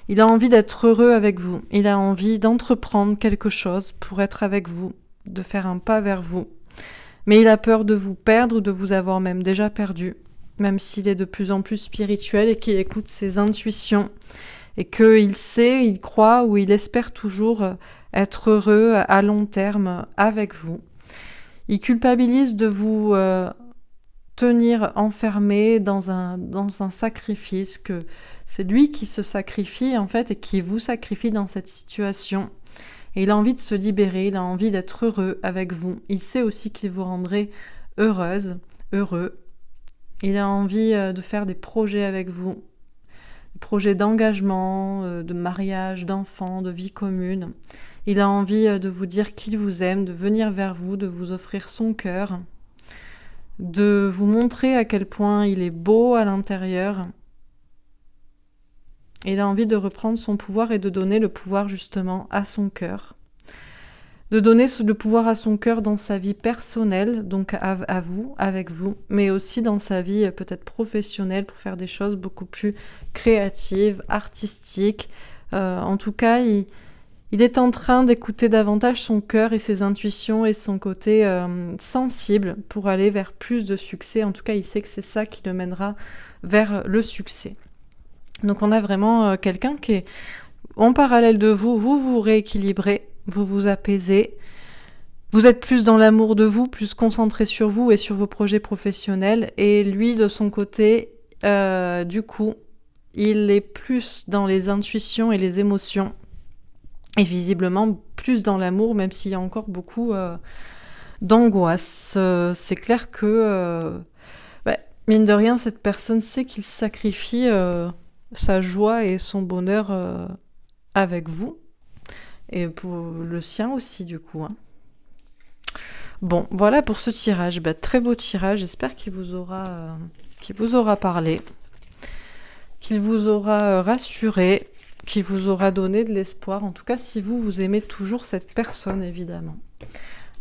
[SPEAKER 1] Il a envie d'être heureux avec vous, il a envie d'entreprendre quelque chose pour être avec vous, de faire un pas vers vous. Mais il a peur de vous perdre ou de vous avoir même déjà perdu, même s'il est de plus en plus spirituel et qu'il écoute ses intuitions et qu'il sait, il croit ou il espère toujours être heureux à long terme avec vous. Il culpabilise de vous tenir enfermé dans un sacrifice, que c'est lui qui se sacrifie en fait et qui vous sacrifie dans cette situation. Et il a envie de se libérer, il a envie d'être heureux avec vous. Il sait aussi qu'il vous rendrait heureuse, heureux. Il a envie de faire des projets avec vous, des projets d'engagement, de mariage, d'enfants, de vie commune. Il a envie de vous dire qu'il vous aime, de venir vers vous, de vous offrir son cœur, de vous montrer à quel point il est beau à l'intérieur. Il a envie de reprendre son pouvoir et de donner le pouvoir justement à son cœur. De donner le pouvoir à son cœur dans sa vie personnelle, donc à vous, avec vous, mais aussi dans sa vie peut-être professionnelle pour faire des choses beaucoup plus créatives, artistiques. En tout cas, il est en train d'écouter davantage son cœur et ses intuitions et son côté sensible pour aller vers plus de succès. En tout cas, il sait que c'est ça qui le mènera vers le succès. Donc on a vraiment quelqu'un qui est en parallèle de vous, vous rééquilibrez, vous vous apaisez, vous êtes plus dans l'amour de vous, plus concentré sur vous et sur vos projets professionnels, et lui de son côté, du coup, il est plus dans les intuitions et les émotions, et visiblement plus dans l'amour, même s'il y a encore beaucoup d'angoisse. C'est clair que, mine de rien, cette personne sait qu'il sacrifie sa joie et son bonheur avec vous, et pour le sien aussi du coup. Bon, voilà pour ce tirage. Très beau tirage, j'espère qu'il vous aura parlé, qu'il vous aura rassuré, qu'il vous aura donné de l'espoir, en tout cas si vous aimez toujours cette personne évidemment.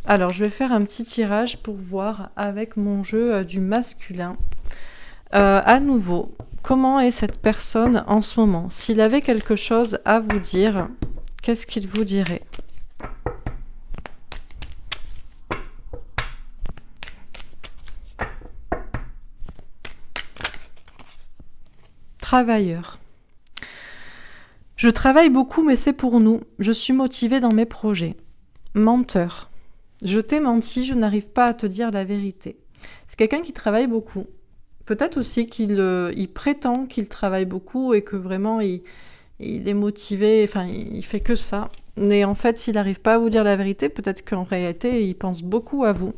[SPEAKER 1] Alors je vais faire un petit tirage pour voir avec mon jeu du masculin. À nouveau, comment est cette personne en ce moment? S'il avait quelque chose à vous dire, qu'est-ce qu'il vous dirait? Travailleur. Je travaille beaucoup, mais c'est pour nous. Je suis motivée dans mes projets. Menteur. Je t'ai menti, je n'arrive pas à te dire la vérité. C'est quelqu'un qui travaille beaucoup. Peut-être aussi il prétend qu'il travaille beaucoup et que vraiment il est motivé, enfin il fait que ça. Mais en fait, s'il n'arrive pas à vous dire la vérité, peut-être qu'en réalité, il pense beaucoup à vous.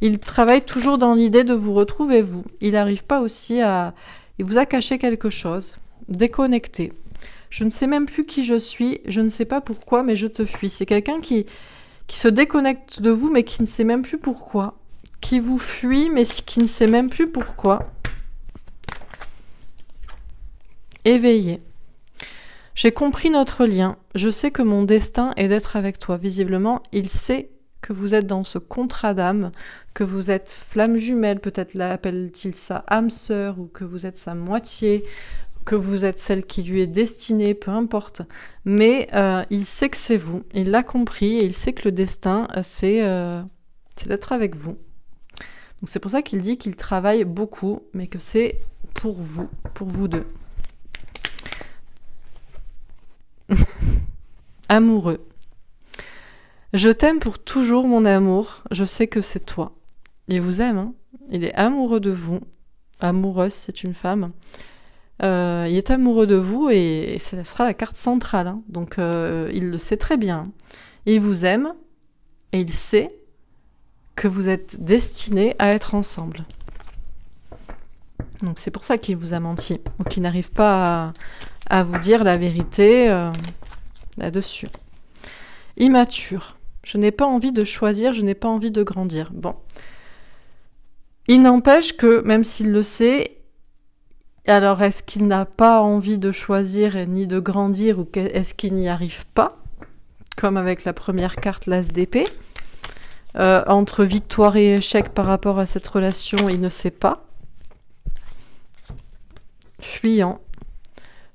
[SPEAKER 1] Il travaille toujours dans l'idée de vous retrouver, vous. Il n'arrive pas aussi à... Il vous a caché quelque chose. Déconnecté. Je ne sais même plus qui je suis, je ne sais pas pourquoi, mais je te fuis. C'est quelqu'un qui se déconnecte de vous, mais qui ne sait même plus pourquoi. Qui vous fuit, mais qui ne sait même plus pourquoi. Éveillé. J'ai compris notre lien. Je sais que mon destin est d'être avec toi. Visiblement, il sait que vous êtes dans ce contrat d'âme, que vous êtes flamme jumelle, peut-être l'appelle-t-il ça âme sœur, ou que vous êtes sa moitié, que vous êtes celle qui lui est destinée, peu importe. Mais il sait que c'est vous, il l'a compris, et il sait que le destin, c'est d'être avec vous. Donc c'est pour ça qu'il dit qu'il travaille beaucoup, mais que c'est pour vous deux. Amoureux. Je t'aime pour toujours, mon amour. Je sais que c'est toi. Il vous aime, hein. Il est amoureux de vous. Amoureuse, c'est une femme. Il est amoureux de vous et ce sera la carte centrale. Hein. Donc, il le sait très bien. Il vous aime et il sait que vous êtes destinés à être ensemble. Donc, c'est pour ça qu'il vous a menti. Ou qu'il n'arrive pas à vous dire la vérité là-dessus. Immature. Je n'ai pas envie de choisir, je n'ai pas envie de grandir. Bon. Il n'empêche que, même s'il le sait, alors est-ce qu'il n'a pas envie de choisir ni de grandir ou est-ce qu'il n'y arrive pas? Comme avec la première carte, l'As d'épée. Entre victoire et échec par rapport à cette relation, il ne sait pas. Fuyant.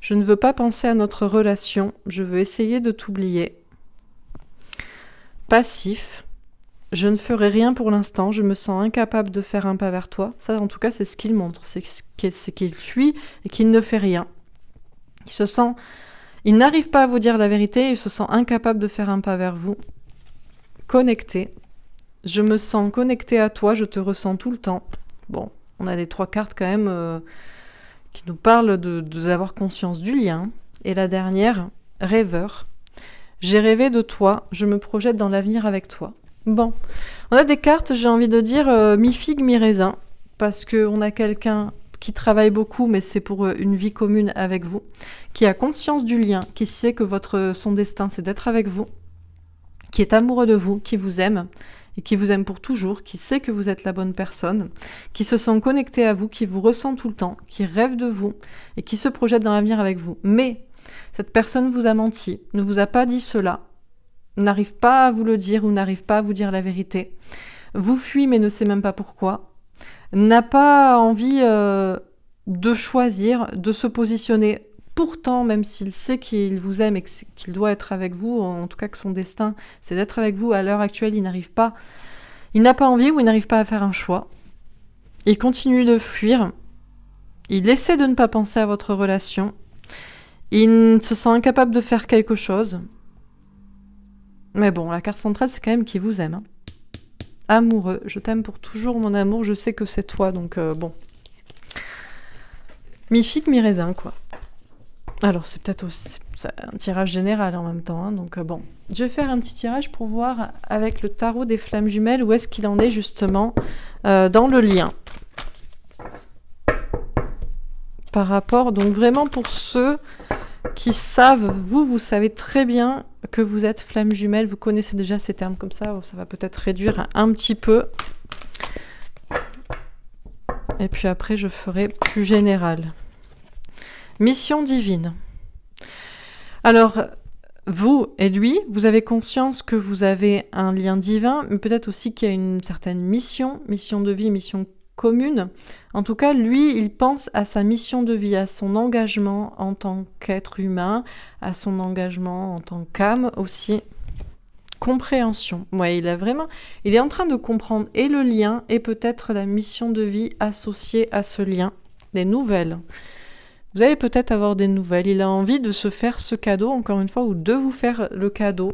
[SPEAKER 1] Je ne veux pas penser à notre relation, je veux essayer de t'oublier. Passif. Je ne ferai rien pour l'instant, je me sens incapable de faire un pas vers toi. Ça, en tout cas, c'est ce qu'il montre. C'est qu'il fuit et qu'il ne fait rien. Il n'arrive pas à vous dire la vérité, il se sent incapable de faire un pas vers vous. Connecté. Je me sens connecté à toi, je te ressens tout le temps. Bon, on a les 3 cartes quand même qui nous parlent d'avoir conscience du lien. Et la dernière, rêveur. J'ai rêvé de toi, je me projette dans l'avenir avec toi. Bon, on a des cartes, j'ai envie de dire, mi-figue, mi-raisin, parce qu'on a quelqu'un qui travaille beaucoup, mais c'est pour une vie commune avec vous, qui a conscience du lien, qui sait que son destin, c'est d'être avec vous, qui est amoureux de vous, qui vous aime, et qui vous aime pour toujours, qui sait que vous êtes la bonne personne, qui se sent connecté à vous, qui vous ressent tout le temps, qui rêve de vous, et qui se projette dans l'avenir avec vous. Mais cette personne vous a menti, ne vous a pas dit cela, n'arrive pas à vous le dire ou n'arrive pas à vous dire la vérité, vous fuit mais ne sait même pas pourquoi, n'a pas envie de choisir, de se positionner. Pourtant, même s'il sait qu'il vous aime et qu'il doit être avec vous, en tout cas que son destin, c'est d'être avec vous, à l'heure actuelle, il n'a pas envie ou il n'arrive pas à faire un choix. Il continue de fuir, il essaie de ne pas penser à votre relation, il se sent incapable de faire quelque chose. Mais bon, la carte centrale, c'est quand même qu'il vous aime. Hein. Amoureux, je t'aime pour toujours, mon amour, je sais que c'est toi, donc bon. Mi-figue, mi-raisin, quoi. Alors, c'est peut-être aussi un tirage général en même temps, hein, donc bon. Je vais faire un petit tirage pour voir avec le tarot des flammes jumelles où est-ce qu'il en est justement dans le lien. Par rapport, donc vraiment pour ceux qui savent, vous savez très bien que vous êtes flamme jumelle, vous connaissez déjà ces termes comme ça va peut-être réduire un petit peu. Et puis après, je ferai plus général. Mission divine. Alors, vous et lui, vous avez conscience que vous avez un lien divin, mais peut-être aussi qu'il y a une certaine mission de vie, mission commune. En tout cas, lui, il pense à sa mission de vie, à son engagement en tant qu'être humain, à son engagement en tant qu'âme aussi. Compréhension. Ouais, il est en train de comprendre et le lien et peut-être la mission de vie associée à ce lien. Des nouvelles. Vous allez peut-être avoir des nouvelles. Il a envie de se faire ce cadeau, encore une fois, ou de vous faire le cadeau,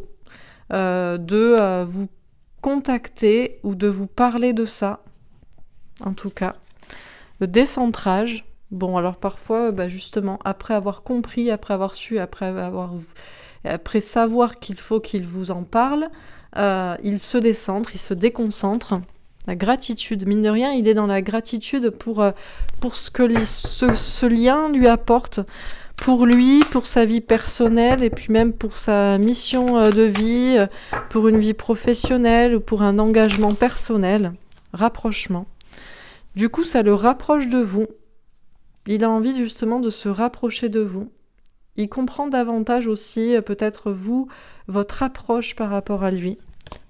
[SPEAKER 1] de vous contacter ou de vous parler de ça, en tout cas. Le décentrage, bon alors parfois, justement, après avoir compris, après avoir su, après savoir qu'il faut qu'il vous en parle, il se décentre, il se déconcentre. La gratitude, mine de rien, il est dans la gratitude pour ce que ce lien lui apporte, pour lui, pour sa vie personnelle et puis même pour sa mission de vie, pour une vie professionnelle ou pour un engagement personnel, rapprochement. Du coup, ça le rapproche de vous. Il a envie justement de se rapprocher de vous. Il comprend davantage aussi, peut-être vous, votre approche par rapport à lui.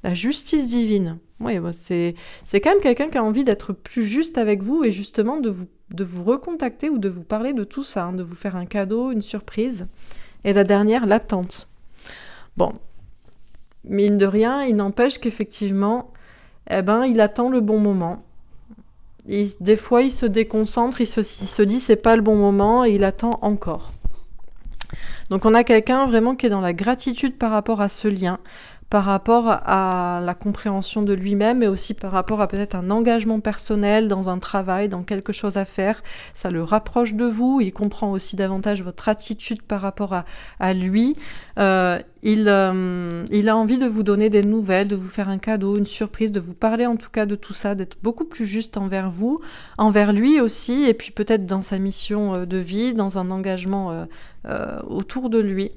[SPEAKER 1] La justice divine. Oui, c'est quand même quelqu'un qui a envie d'être plus juste avec vous et justement de vous recontacter ou de vous parler de tout ça, de vous faire un cadeau, une surprise. Et la dernière, l'attente. Bon, mine de rien, il n'empêche qu'effectivement, il attend le bon moment. Des fois, il se déconcentre, il se dit c'est pas le bon moment et il attend encore. Donc on a quelqu'un vraiment qui est dans la gratitude par rapport à ce lien, par rapport à la compréhension de lui-même, mais aussi par rapport à peut-être un engagement personnel dans un travail, dans quelque chose à faire. Ça le rapproche de vous, il comprend aussi davantage votre attitude par rapport à lui. Il a envie de vous donner des nouvelles, de vous faire un cadeau, une surprise, de vous parler en tout cas de tout ça, d'être beaucoup plus juste envers vous, envers lui aussi, et puis peut-être dans sa mission de vie, dans un engagement autour de lui.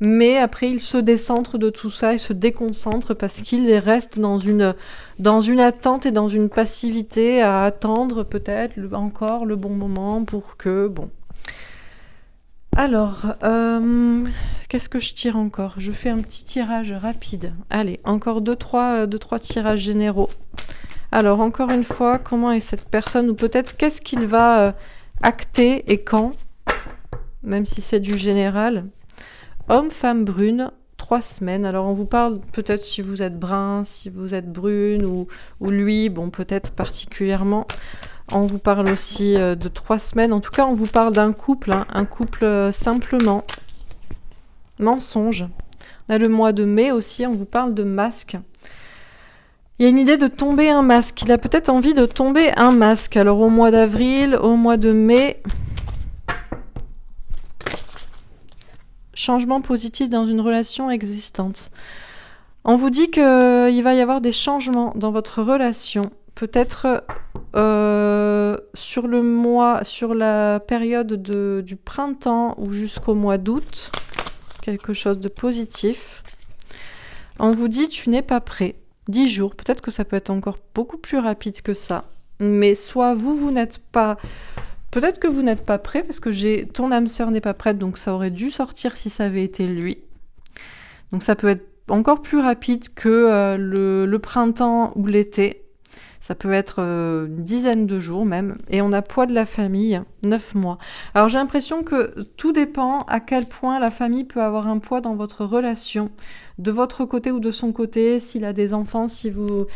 [SPEAKER 1] Mais après, il se décentre de tout ça, il se déconcentre parce qu'il reste dans une attente et dans une passivité à attendre peut-être encore le bon moment pour que... Bon. Alors, qu'est-ce que je tire encore ? Je fais un petit tirage rapide. Allez, encore deux, trois tirages généraux. Alors, encore une fois, comment est cette personne ? Ou peut-être qu'est-ce qu'il va acter et quand ? Même si c'est du général. Homme, femme brune, 3 semaines. Alors on vous parle peut-être si vous êtes brun, si vous êtes brune ou lui, bon peut-être particulièrement. On vous parle aussi de 3 semaines. En tout cas, on vous parle d'un couple, un couple simplement. Mensonge. On a le mois de mai aussi, on vous parle de masque. Il y a une idée de tomber un masque. Il a peut-être envie de tomber un masque. Alors au mois d'avril, au mois de mai... Changement positif dans une relation existante. On vous dit qu'il va y avoir des changements dans votre relation. Peut-être sur la période du printemps ou jusqu'au mois d'août. Quelque chose de positif. On vous dit tu n'es pas prêt. 10 jours. Peut-être que ça peut être encore beaucoup plus rapide que ça. Mais soit vous n'êtes pas... Peut-être que vous n'êtes pas prêt parce que ton âme sœur n'est pas prête, donc ça aurait dû sortir si ça avait été lui. Donc ça peut être encore plus rapide que le printemps ou l'été. Ça peut être une dizaine de jours même. Et on a poids de la famille, 9 mois. Alors j'ai l'impression que tout dépend à quel point la famille peut avoir un poids dans votre relation. De votre côté ou de son côté, s'il a des enfants, si vous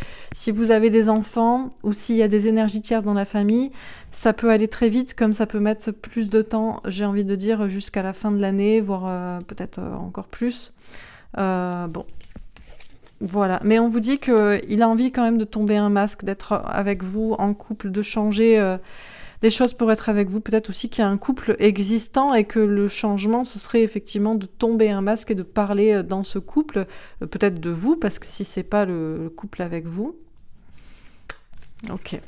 [SPEAKER 1] avez des enfants ou s'il y a des énergies tierces dans la famille, ça peut aller très vite comme ça peut mettre plus de temps, j'ai envie de dire, jusqu'à la fin de l'année, voire peut-être encore plus. Bon. Voilà, mais on vous dit qu'il a envie quand même de tomber un masque, d'être avec vous en couple, de changer des choses pour être avec vous. Peut-être aussi qu'il y a un couple existant et que le changement, ce serait effectivement de tomber un masque et de parler dans ce couple, peut-être de vous, parce que si c'est pas le couple avec vous. Ok.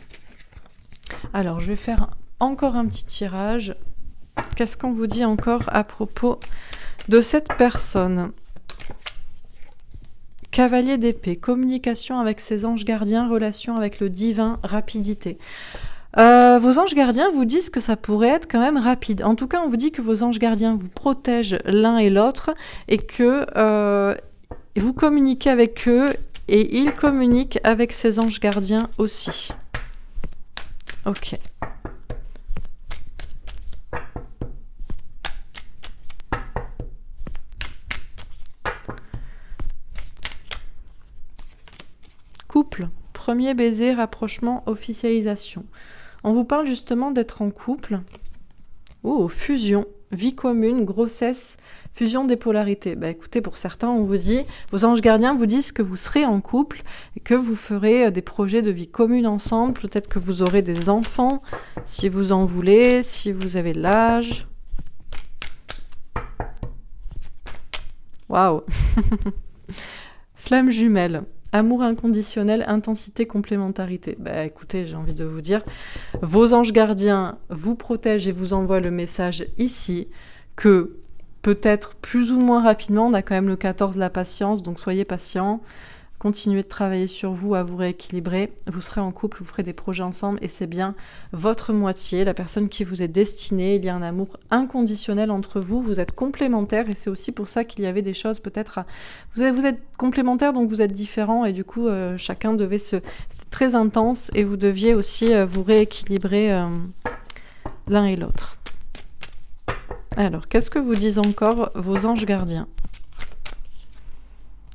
[SPEAKER 1] Alors, je vais faire encore un petit tirage. Qu'est-ce qu'on vous dit encore à propos de cette personne ? Cavalier d'épée, communication avec ses anges gardiens, relation avec le divin, rapidité. Vos anges gardiens vous disent que ça pourrait être quand même rapide. En tout cas, on vous dit que vos anges gardiens vous protègent l'un et l'autre et que vous communiquez avec eux et ils communiquent avec ses anges gardiens aussi. Ok. Couple, premier baiser, rapprochement, officialisation. On vous parle justement d'être en couple. Oh, fusion. vie commune, grossesse, fusion des polarités. Bah écoutez, pour certains, on vous dit, vos anges gardiens vous disent que vous serez en couple et que vous ferez des projets de vie commune ensemble. Peut-être que vous aurez des enfants, si vous en voulez, si vous avez l'âge. Waouh. Flamme jumelle. Amour inconditionnel, intensité, complémentarité. Bah écoutez, j'ai envie de vous dire, vos anges gardiens vous protègent et vous envoient le message ici que peut-être plus ou moins rapidement, on a quand même le 14, la patience, donc soyez patients, continuez de travailler sur vous, à vous rééquilibrer, vous serez en couple, vous ferez des projets ensemble et c'est bien votre moitié, la personne qui vous est destinée, il y a un amour inconditionnel entre vous, vous êtes complémentaires et c'est aussi pour ça qu'il y avait des choses peut-être à... Vous êtes complémentaires donc vous êtes différents et du coup chacun devait c'est très intense et vous deviez aussi vous rééquilibrer l'un et l'autre. Alors, qu'est-ce que vous disent encore vos anges gardiens?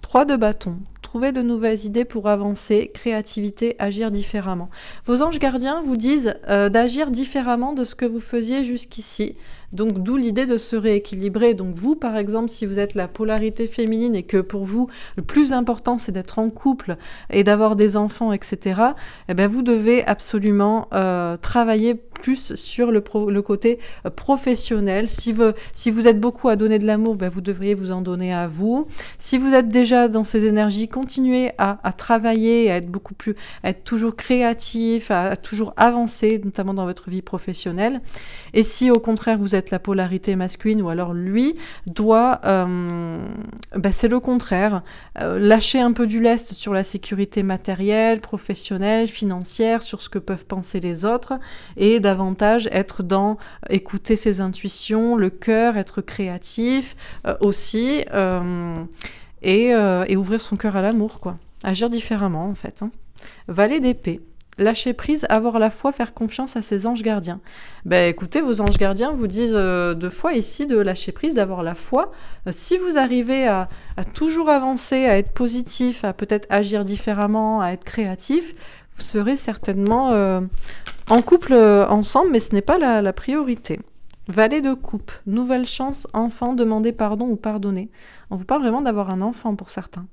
[SPEAKER 1] 3 de bâton. Trouver de nouvelles idées pour avancer, créativité, agir différemment. Vos anges gardiens vous disent d'agir différemment de ce que vous faisiez jusqu'ici. Donc d'où l'idée de se rééquilibrer. Donc vous, par exemple, si vous êtes la polarité féminine et que pour vous, le plus important, c'est d'être en couple et d'avoir des enfants, etc., eh bien, vous devez absolument travailler plus sur le côté professionnel. Si vous êtes beaucoup à donner de l'amour, ben vous devriez vous en donner à vous. Si vous êtes déjà dans ces énergies, continuez à travailler, à être toujours créatif, à toujours avancer, notamment dans votre vie professionnelle. Et si au contraire vous êtes la polarité masculine ou alors lui doit, c'est le contraire, lâcher un peu du lest sur la sécurité matérielle, professionnelle, financière, sur ce que peuvent penser les autres et davantage être dans écouter ses intuitions, le cœur, être créatif aussi et ouvrir son cœur à l'amour, quoi. Agir différemment en fait. Valet d'épée. Lâcher prise, avoir la foi, faire confiance à ses anges gardiens. Ben écoutez, vos anges gardiens vous disent 2 fois ici de lâcher prise, d'avoir la foi. Si vous arrivez à toujours avancer, à être positif, à peut-être agir différemment, à être créatif, vous serez certainement en couple ensemble, mais ce n'est pas la priorité. Valet de coupe, nouvelle chance, enfant, demander pardon ou pardonner. On vous parle vraiment d'avoir un enfant pour certains.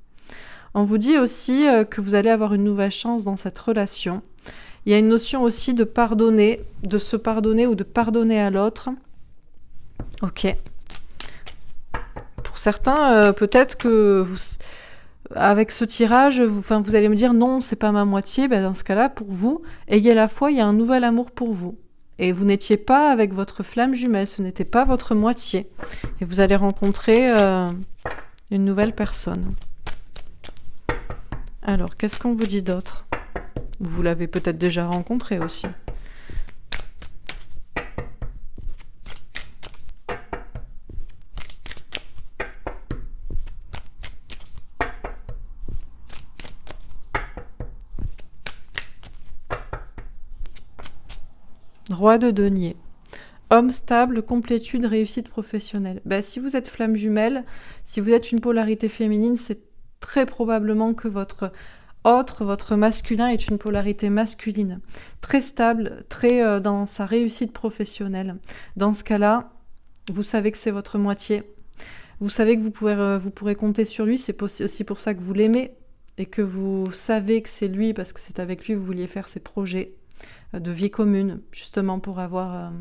[SPEAKER 1] On vous dit aussi que vous allez avoir une nouvelle chance dans cette relation. Il y a une notion aussi de pardonner, de se pardonner ou de pardonner à l'autre. Ok. Pour certains, peut-être que vous, avec ce tirage, vous allez me dire non, c'est pas ma moitié. Ben, dans ce cas-là, pour vous, ayez la foi, il y a un nouvel amour pour vous. Et vous n'étiez pas avec votre flamme jumelle, ce n'était pas votre moitié. Et vous allez rencontrer une nouvelle personne. Alors, qu'est-ce qu'on vous dit d'autre? Vous l'avez peut-être déjà rencontré aussi. Roi de denier. Homme stable, complétude, réussite professionnelle. Ben, si vous êtes flamme jumelle, si vous êtes une polarité féminine, c'est très probablement que votre masculin est une polarité masculine, très stable, très dans sa réussite professionnelle. Dans ce cas-là, vous savez que c'est votre moitié. Vous savez que vous pourrez compter sur lui, c'est aussi pour ça que vous l'aimez et que vous savez que c'est lui parce que c'est avec lui que vous vouliez faire ces projets de vie commune, justement pour avoir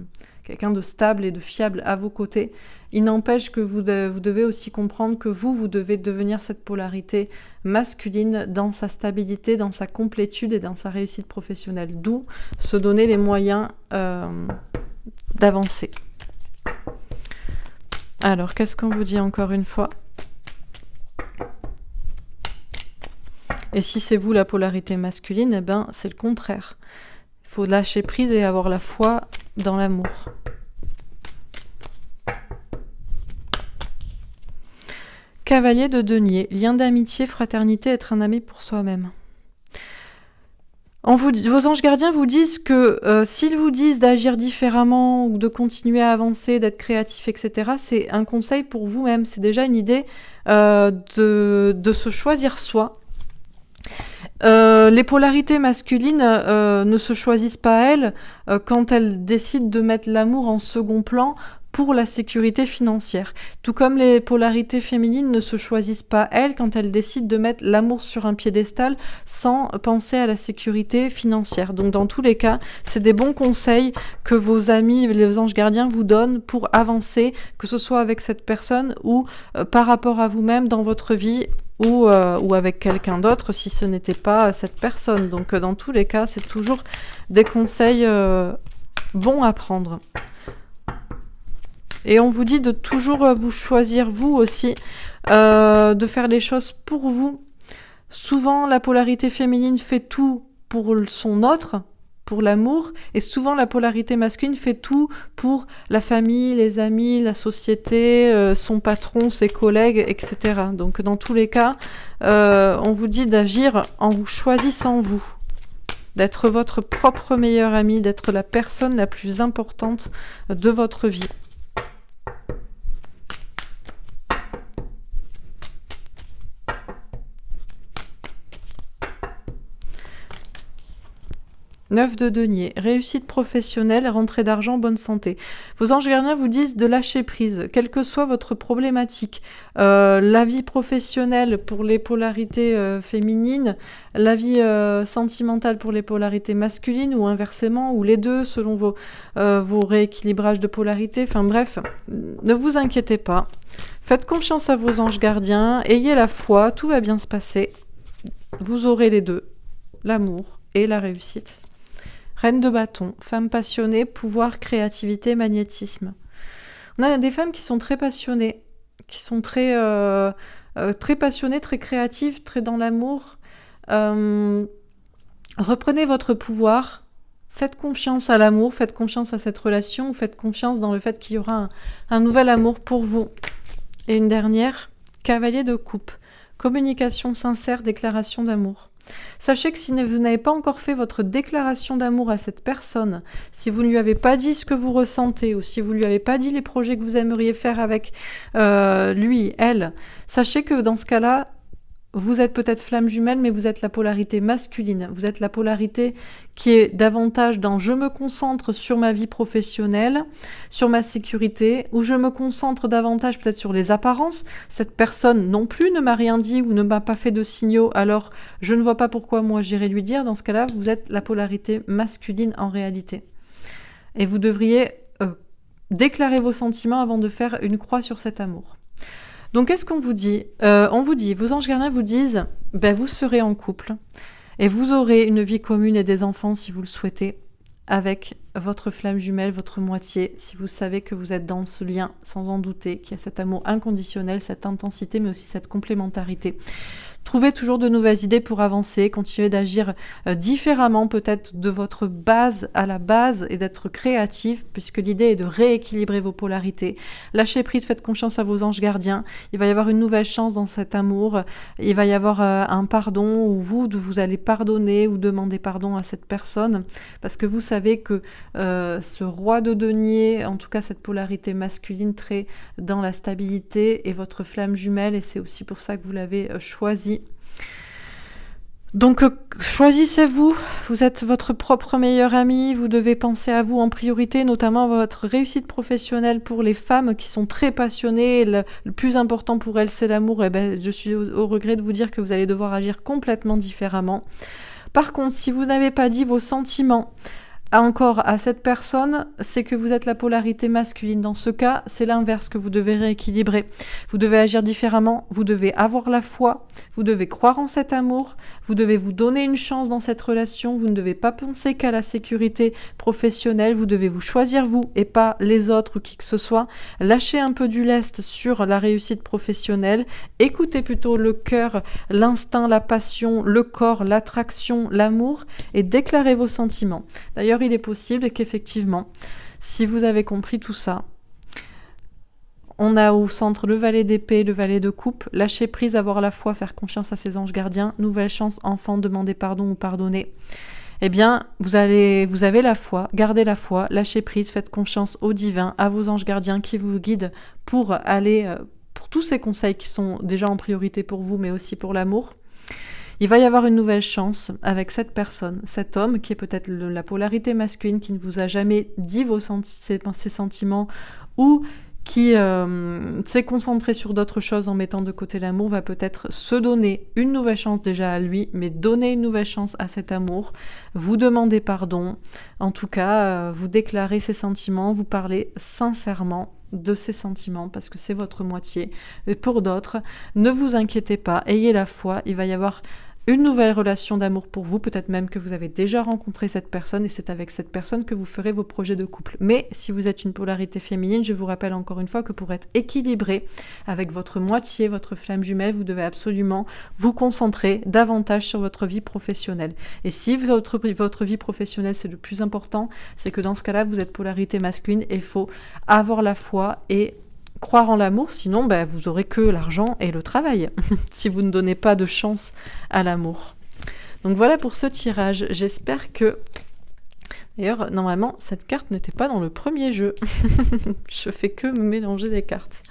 [SPEAKER 1] quelqu'un de stable et de fiable à vos côtés. Il n'empêche que vous devez aussi comprendre que vous devez devenir cette polarité masculine dans sa stabilité, dans sa complétude et dans sa réussite professionnelle. D'où se donner les moyens d'avancer. Alors, qu'est-ce qu'on vous dit encore une fois? Et si c'est vous la polarité masculine, eh ben, c'est le contraire. Il faut lâcher prise et avoir la foi dans l'amour. Cavalier de denier, lien d'amitié, fraternité, être un ami pour soi-même. Vos anges gardiens vous disent que s'ils vous disent d'agir différemment ou de continuer à avancer, d'être créatif, etc., c'est un conseil pour vous-même. C'est déjà une idée de se choisir soi. Les polarités masculines ne se choisissent pas elles quand elles décident de mettre l'amour en second plan pour la sécurité financière. Tout comme les polarités féminines ne se choisissent pas elles quand elles décident de mettre l'amour sur un piédestal sans penser à la sécurité financière. Donc dans tous les cas, c'est des bons conseils que vos amis, les anges gardiens vous donnent pour avancer, que ce soit avec cette personne ou par rapport à vous-même dans votre vie ou avec quelqu'un d'autre si ce n'était pas cette personne. Donc dans tous les cas, c'est toujours des conseils bons à prendre. Et on vous dit de toujours vous choisir vous aussi, de faire les choses pour vous. Souvent, la polarité féminine fait tout pour son autre, pour l'amour, et souvent la polarité masculine fait tout pour la famille, les amis, la société, son patron, ses collègues, etc. Donc dans tous les cas, on vous dit d'agir en vous choisissant vous, d'être votre propre meilleur ami, d'être la personne la plus importante de votre vie. Neuf de denier, réussite professionnelle, rentrée d'argent, bonne santé. Vos anges gardiens vous disent de lâcher prise, quelle que soit votre problématique. La vie professionnelle pour les polarités féminines, la vie sentimentale pour les polarités masculines ou inversement, ou les deux selon vos rééquilibrages de polarité. Enfin bref, ne vous inquiétez pas. Faites confiance à vos anges gardiens, ayez la foi, tout va bien se passer. Vous aurez les deux, l'amour et la réussite. Reine de bâton, femme passionnée, pouvoir, créativité, magnétisme. On a des femmes qui sont très passionnées, qui sont très passionnées, très créatives, très dans l'amour. Reprenez votre pouvoir, faites confiance à l'amour, faites confiance à cette relation, faites confiance dans le fait qu'il y aura un nouvel amour pour vous. Et une dernière, cavalier de coupe, communication sincère, déclaration d'amour. Sachez que si vous n'avez pas encore fait votre déclaration d'amour à cette personne, si vous ne lui avez pas dit ce que vous ressentez ou si vous ne lui avez pas dit les projets que vous aimeriez faire avec lui, elle, sachez que dans ce cas-là, vous êtes peut-être flamme jumelle, mais vous êtes la polarité masculine. Vous êtes la polarité qui est davantage dans « je me concentre sur ma vie professionnelle, sur ma sécurité » ou « je me concentre davantage peut-être sur les apparences. Cette personne non plus ne m'a rien dit ou ne m'a pas fait de signaux, alors je ne vois pas pourquoi moi j'irai lui dire. » Dans ce cas-là, vous êtes la polarité masculine en réalité. Et vous devriez déclarer vos sentiments avant de faire une croix sur cet amour. Donc, qu'est-ce qu'on vous dit ? On vous dit, vos anges gardiens vous disent, vous serez en couple et vous aurez une vie commune et des enfants si vous le souhaitez avec votre flamme jumelle, votre moitié, si vous savez que vous êtes dans ce lien sans en douter, qu'il y a cet amour inconditionnel, cette intensité, mais aussi cette complémentarité. Trouvez toujours de nouvelles idées pour avancer, continuez d'agir différemment peut-être de votre base à la base et d'être créatif puisque l'idée est de rééquilibrer vos polarités. Lâchez prise, faites confiance à vos anges gardiens. Il va y avoir une nouvelle chance dans cet amour. Il va y avoir un pardon où vous allez pardonner ou demander pardon à cette personne parce que vous savez que ce roi de denier, en tout cas cette polarité masculine très dans la stabilité est votre flamme jumelle et c'est aussi pour ça que vous l'avez choisi. Donc choisissez-vous, vous êtes votre propre meilleur ami, vous devez penser à vous en priorité, notamment votre réussite professionnelle pour les femmes qui sont très passionnées, le plus important pour elles c'est l'amour, je suis au regret de vous dire que vous allez devoir agir complètement différemment. Par contre, si vous n'avez pas dit vos sentiments encore à cette personne, c'est que vous êtes la polarité masculine. Dans ce cas, c'est l'inverse que vous devez rééquilibrer. Vous devez agir différemment, vous devez avoir la foi, vous devez croire en cet amour, vous devez vous donner une chance dans cette relation, vous ne devez pas penser qu'à la sécurité professionnelle, vous devez vous choisir vous et pas les autres ou qui que ce soit. Lâchez un peu du lest sur la réussite professionnelle, écoutez plutôt le cœur, l'instinct, la passion, le corps, l'attraction, l'amour et déclarez vos sentiments. D'ailleurs, il est possible qu'effectivement, si vous avez compris tout ça, on a au centre le valet d'épée, le valet de coupe, lâcher prise, avoir la foi, faire confiance à ses anges gardiens, nouvelle chance, enfant, demander pardon ou pardonner. Eh bien, vous avez la foi, gardez la foi, lâchez prise, faites confiance au divin, à vos anges gardiens qui vous guident pour aller, pour tous ces conseils qui sont déjà en priorité pour vous, mais aussi pour l'amour. Il va y avoir une nouvelle chance avec cette personne, cet homme qui est peut-être la polarité masculine, qui ne vous a jamais dit ses sentiments, ou qui s'est concentré sur d'autres choses en mettant de côté l'amour, va peut-être se donner une nouvelle chance déjà à lui, mais donner une nouvelle chance à cet amour, vous demander pardon, en tout cas, vous déclarer ses sentiments, vous parler sincèrement de ses sentiments, parce que c'est votre moitié. Et pour d'autres, ne vous inquiétez pas, ayez la foi, il va y avoir une nouvelle relation d'amour pour vous, peut-être même que vous avez déjà rencontré cette personne et c'est avec cette personne que vous ferez vos projets de couple. Mais si vous êtes une polarité féminine, je vous rappelle encore une fois que pour être équilibré avec votre moitié, votre flamme jumelle, vous devez absolument vous concentrer davantage sur votre vie professionnelle. Et si votre vie professionnelle c'est le plus important, c'est que dans ce cas-là, vous êtes polarité masculine et il faut avoir la foi et croire en l'amour, sinon vous aurez que l'argent et le travail, si vous ne donnez pas de chance à l'amour. Donc voilà pour ce tirage. J'espère que... D'ailleurs, normalement, cette carte n'était pas dans le premier jeu. Je fais que me mélanger les cartes.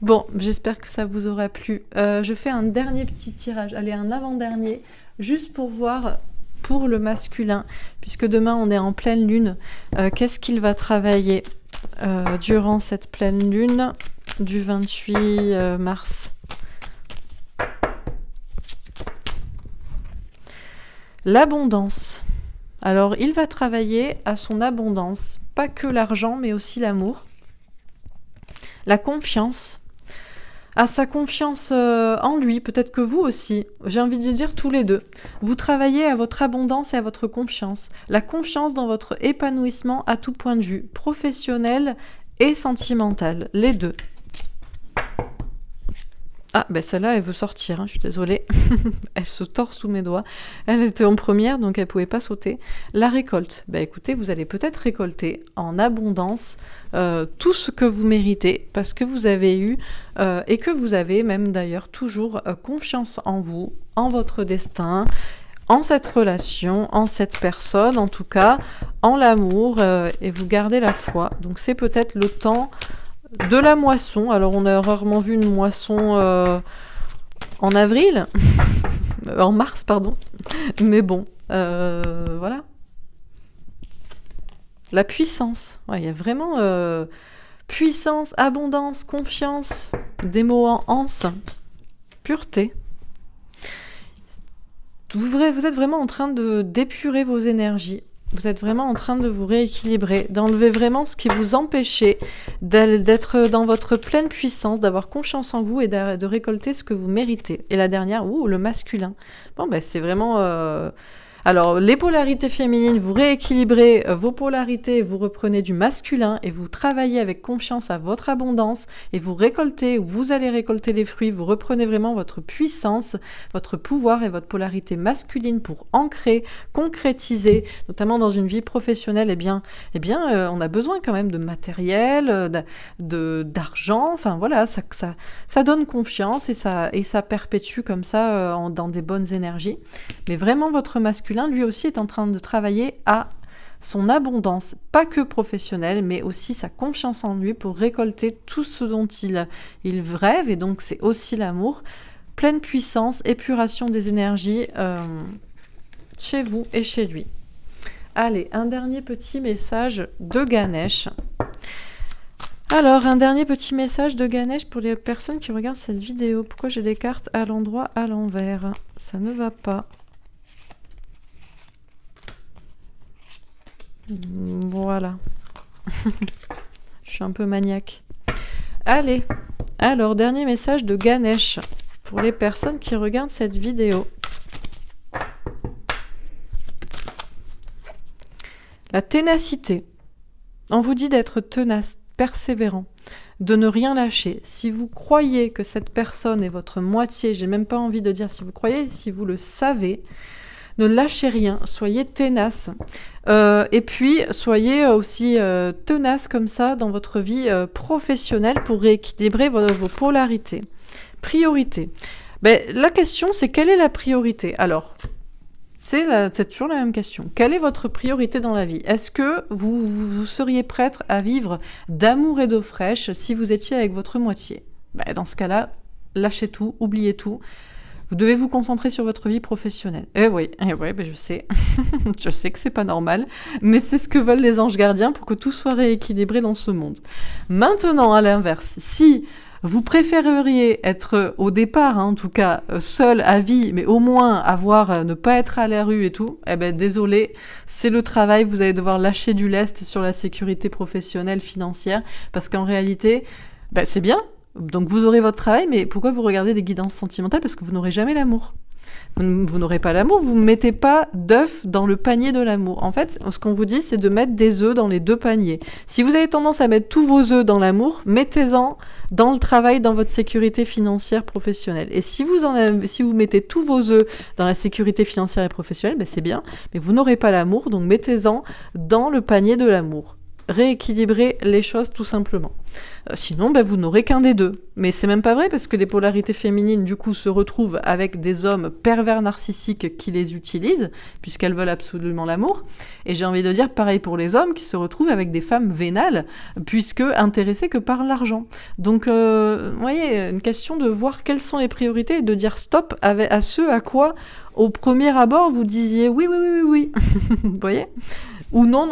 [SPEAKER 1] Bon, j'espère que ça vous aura plu. Je fais un dernier petit tirage, allez, un avant-dernier, juste pour voir pour le masculin, puisque demain on est en pleine lune, qu'est-ce qu'il va travailler durant cette pleine lune du 28 mars. L'abondance. Alors, il va travailler à son abondance, pas que l'argent, mais aussi l'amour. La confiance. À sa confiance en lui, peut-être que vous aussi, j'ai envie de dire tous les deux, vous travaillez à votre abondance et à votre confiance. La confiance dans votre épanouissement à tout point de vue, professionnel et sentimental, les deux. Ah, celle-là, elle veut sortir, je suis désolée. Elle se tord sous mes doigts. Elle était en première, donc elle ne pouvait pas sauter. La récolte. Écoutez, vous allez peut-être récolter en abondance tout ce que vous méritez, parce que vous avez eu, et que vous avez même d'ailleurs toujours confiance en vous, en votre destin, en cette relation, en cette personne, en tout cas, en l'amour, et vous gardez la foi. Donc c'est peut-être le temps de la moisson. Alors on a rarement vu une moisson en avril, en mars pardon, mais bon, voilà. La puissance, il y a vraiment puissance, abondance, confiance, des mots en anse, pureté. Vous êtes vraiment en train de d'épurer vos énergies. Vous êtes vraiment en train de vous rééquilibrer, d'enlever vraiment ce qui vous empêchait d'être dans votre pleine puissance, d'avoir confiance en vous et de récolter ce que vous méritez. Et la dernière, le masculin. Bon, c'est vraiment... Alors, les polarités féminines, vous rééquilibrez vos polarités, vous reprenez du masculin et vous travaillez avec confiance à votre abondance et vous récoltez, ou vous allez récolter les fruits, vous reprenez vraiment votre puissance, votre pouvoir et votre polarité masculine pour ancrer, concrétiser, notamment dans une vie professionnelle, on a besoin quand même de matériel, d'argent, enfin voilà, ça donne confiance et ça perpétue comme ça dans des bonnes énergies. Mais vraiment, votre masculin, lui aussi, est en train de travailler à son abondance, pas que professionnelle, mais aussi sa confiance en lui pour récolter tout ce dont il rêve, et donc c'est aussi l'amour, pleine puissance, épuration des énergies chez vous et chez lui. Allez, un dernier petit message de Ganesh. Alors, un dernier petit message de Ganesh pour les personnes qui regardent cette vidéo. Pourquoi j'ai des cartes à l'endroit, à l'envers? Ça ne va pas. Voilà. Je suis un peu maniaque. Allez, alors, dernier message de Ganesh pour les personnes qui regardent cette vidéo. La ténacité. On vous dit d'être tenace, persévérant, de ne rien lâcher. Si vous croyez que cette personne est votre moitié, j'ai même pas envie de dire si vous croyez, si vous le savez, ne lâchez rien, soyez tenace. Et puis, soyez aussi tenace comme ça dans votre vie professionnelle pour rééquilibrer vos polarités. Priorité. La question, c'est quelle est la priorité? Alors, c'est toujours la même question. Quelle est votre priorité dans la vie? Est-ce que vous seriez prête à vivre d'amour et d'eau fraîche si vous étiez avec votre moitié? Dans ce cas-là, lâchez tout, oubliez tout. Vous devez vous concentrer sur votre vie professionnelle. Oui, ben je sais. Je sais que c'est pas normal, mais c'est ce que veulent les anges gardiens pour que tout soit rééquilibré dans ce monde. Maintenant, à l'inverse, si vous préféreriez être au départ, en tout cas, seul à vie, mais au moins ne pas être à la rue et tout, désolé, c'est le travail, vous allez devoir lâcher du lest sur la sécurité professionnelle, financière, parce qu'en réalité, c'est bien, donc vous aurez votre travail, mais pourquoi vous regardez des guidances sentimentales? Parce que vous n'aurez jamais l'amour. Vous n'aurez pas l'amour, vous ne mettez pas d'œufs dans le panier de l'amour. En fait, ce qu'on vous dit, c'est de mettre des œufs dans les deux paniers. Si vous avez tendance à mettre tous vos œufs dans l'amour, mettez-en dans le travail, dans votre sécurité financière professionnelle. Et si vous mettez tous vos œufs dans la sécurité financière et professionnelle, c'est bien, mais vous n'aurez pas l'amour, donc mettez-en dans le panier de l'amour. Rééquilibrer les choses tout simplement. Sinon, vous n'aurez qu'un des deux. Mais c'est même pas vrai parce que les polarités féminines, du coup, se retrouvent avec des hommes pervers narcissiques qui les utilisent, puisqu'elles veulent absolument l'amour. Et j'ai envie de dire pareil pour les hommes qui se retrouvent avec des femmes vénales, puisque intéressées que par l'argent. Donc, vous voyez, une question de voir quelles sont les priorités et de dire stop à ce à quoi, au premier abord, vous disiez oui. Vous voyez ? Ou non.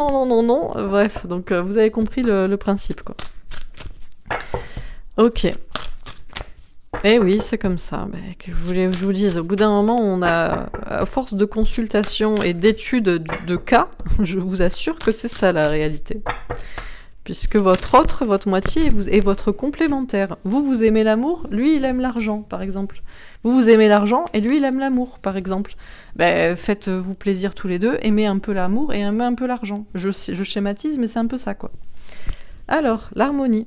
[SPEAKER 1] Bref, donc vous avez compris le principe, quoi. Ok. Eh oui, c'est comme ça. Que je vous dise, au bout d'un moment, on a, à force de consultation et d'études de cas, je vous assure que c'est ça la réalité. Puisque votre moitié est votre complémentaire. Vous aimez l'amour, lui, il aime l'argent, par exemple. Vous aimez l'argent et lui, il aime l'amour, par exemple. Faites-vous plaisir tous les deux, aimez un peu l'amour et aimez un peu l'argent. Je schématise, mais c'est un peu ça, quoi. Alors, l'harmonie.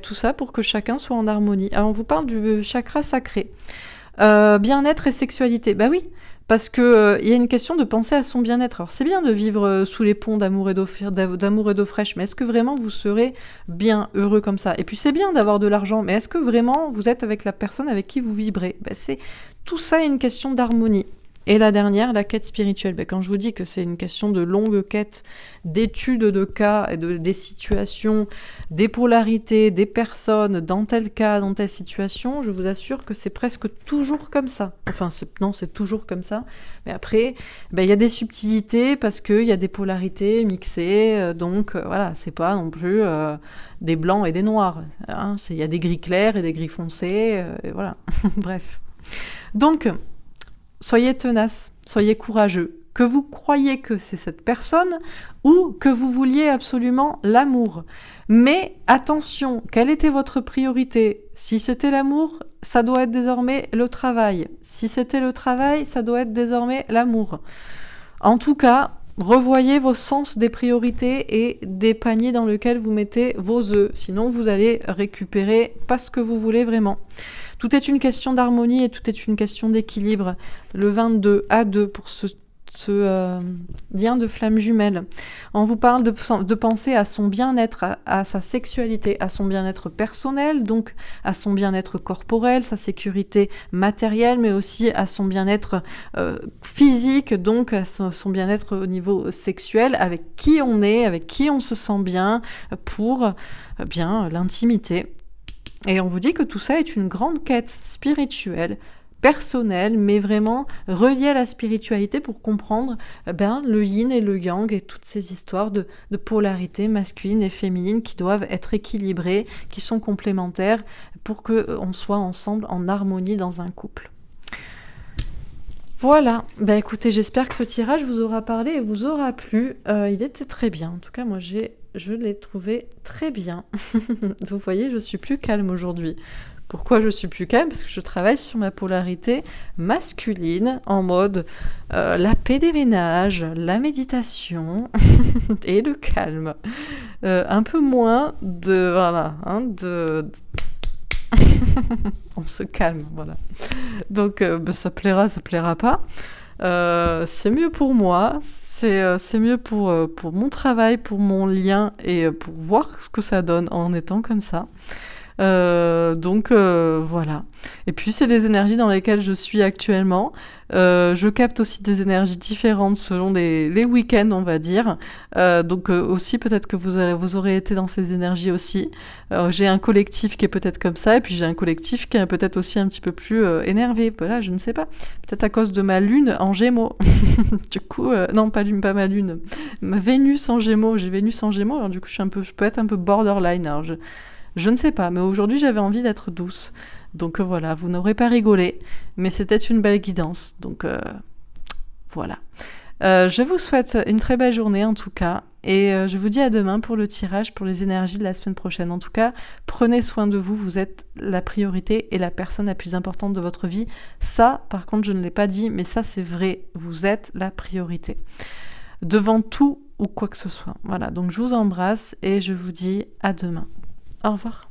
[SPEAKER 1] Tout ça pour que chacun soit en harmonie. Alors, on vous parle du chakra sacré. Bien-être et sexualité. Oui, parce que y a une question de penser à son bien-être. Alors, c'est bien de vivre sous les ponts d'amour et d'eau fraîche, mais est-ce que vraiment vous serez bien heureux comme ça? Et puis, c'est bien d'avoir de l'argent, mais est-ce que vraiment vous êtes avec la personne avec qui vous vibrez? C'est tout ça est une question d'harmonie. Et la dernière, la quête spirituelle. Quand je vous dis que c'est une question de longue quête, d'études de cas, et des situations, des polarités, des personnes, dans tel cas, dans telle situation, je vous assure que c'est presque toujours comme ça. Enfin, c'est toujours comme ça. Mais après, il y a des subtilités parce qu'il y a des polarités mixées. Donc, voilà, c'est pas non plus des blancs et des noirs. Il y a des gris clairs et des gris foncés. Et voilà. Bref. Donc, soyez tenace, soyez courageux, que vous croyez que c'est cette personne ou que vous vouliez absolument l'amour. Mais attention, quelle était votre priorité? Si c'était l'amour, ça doit être désormais le travail. Si c'était le travail, ça doit être désormais l'amour. En tout cas, revoyez vos sens des priorités et des paniers dans lesquels vous mettez vos œufs. Sinon, vous allez récupérer pas ce que vous voulez vraiment. Tout est une question d'harmonie et tout est une question d'équilibre. Le 22 à 2 pour ce lien de flamme jumelle. On vous parle de penser à son bien-être, à sa sexualité, à son bien-être personnel, donc à son bien-être corporel, sa sécurité matérielle, mais aussi à son bien-être physique, donc à son bien-être au niveau sexuel, avec qui on est, avec qui on se sent bien, pour l'intimité. Et on vous dit que tout ça est une grande quête spirituelle, personnelle, mais vraiment reliée à la spiritualité pour comprendre le yin et le yang et toutes ces histoires de polarité masculine et féminine qui doivent être équilibrées, qui sont complémentaires pour qu'on soit ensemble en harmonie dans un couple. Voilà, écoutez, j'espère que ce tirage vous aura parlé et vous aura plu. Il était très bien, en tout cas moi je l'ai trouvé très bien. Vous voyez, je suis plus calme aujourd'hui. Pourquoi je suis plus calme? Parce que je travaille sur ma polarité masculine en mode la paix des ménages, la méditation et le calme. Un peu moins de... Voilà, on se calme, voilà. Donc ça plaira pas. C'est mieux pour moi, c'est mieux pour mon travail, pour mon lien et pour voir ce que ça donne en étant comme ça. Voilà. Et puis c'est les énergies dans lesquelles je suis actuellement. Je capte aussi des énergies différentes selon les week-ends, on va dire. Aussi peut-être que vous aurez été dans ces énergies aussi. J'ai un collectif qui est peut-être comme ça, et puis j'ai un collectif qui est peut-être aussi un petit peu plus énervé. Voilà, je ne sais pas. Peut-être à cause de ma lune en Gémeaux. Du coup, non, pas ma lune. Ma Vénus en Gémeaux. J'ai Vénus en Gémeaux, alors du coup je peux être un peu borderline. Alors je ne sais pas, mais aujourd'hui j'avais envie d'être douce. Donc voilà, vous n'aurez pas rigolé, mais c'était une belle guidance. Donc voilà. Je vous souhaite une très belle journée en tout cas, et je vous dis à demain pour le tirage pour les énergies de la semaine prochaine. En tout cas, prenez soin de vous, vous êtes la priorité et la personne la plus importante de votre vie. Ça, par contre, je ne l'ai pas dit, mais ça c'est vrai, vous êtes la priorité. Devant tout ou quoi que ce soit. Voilà, donc je vous embrasse et je vous dis à demain. Au revoir.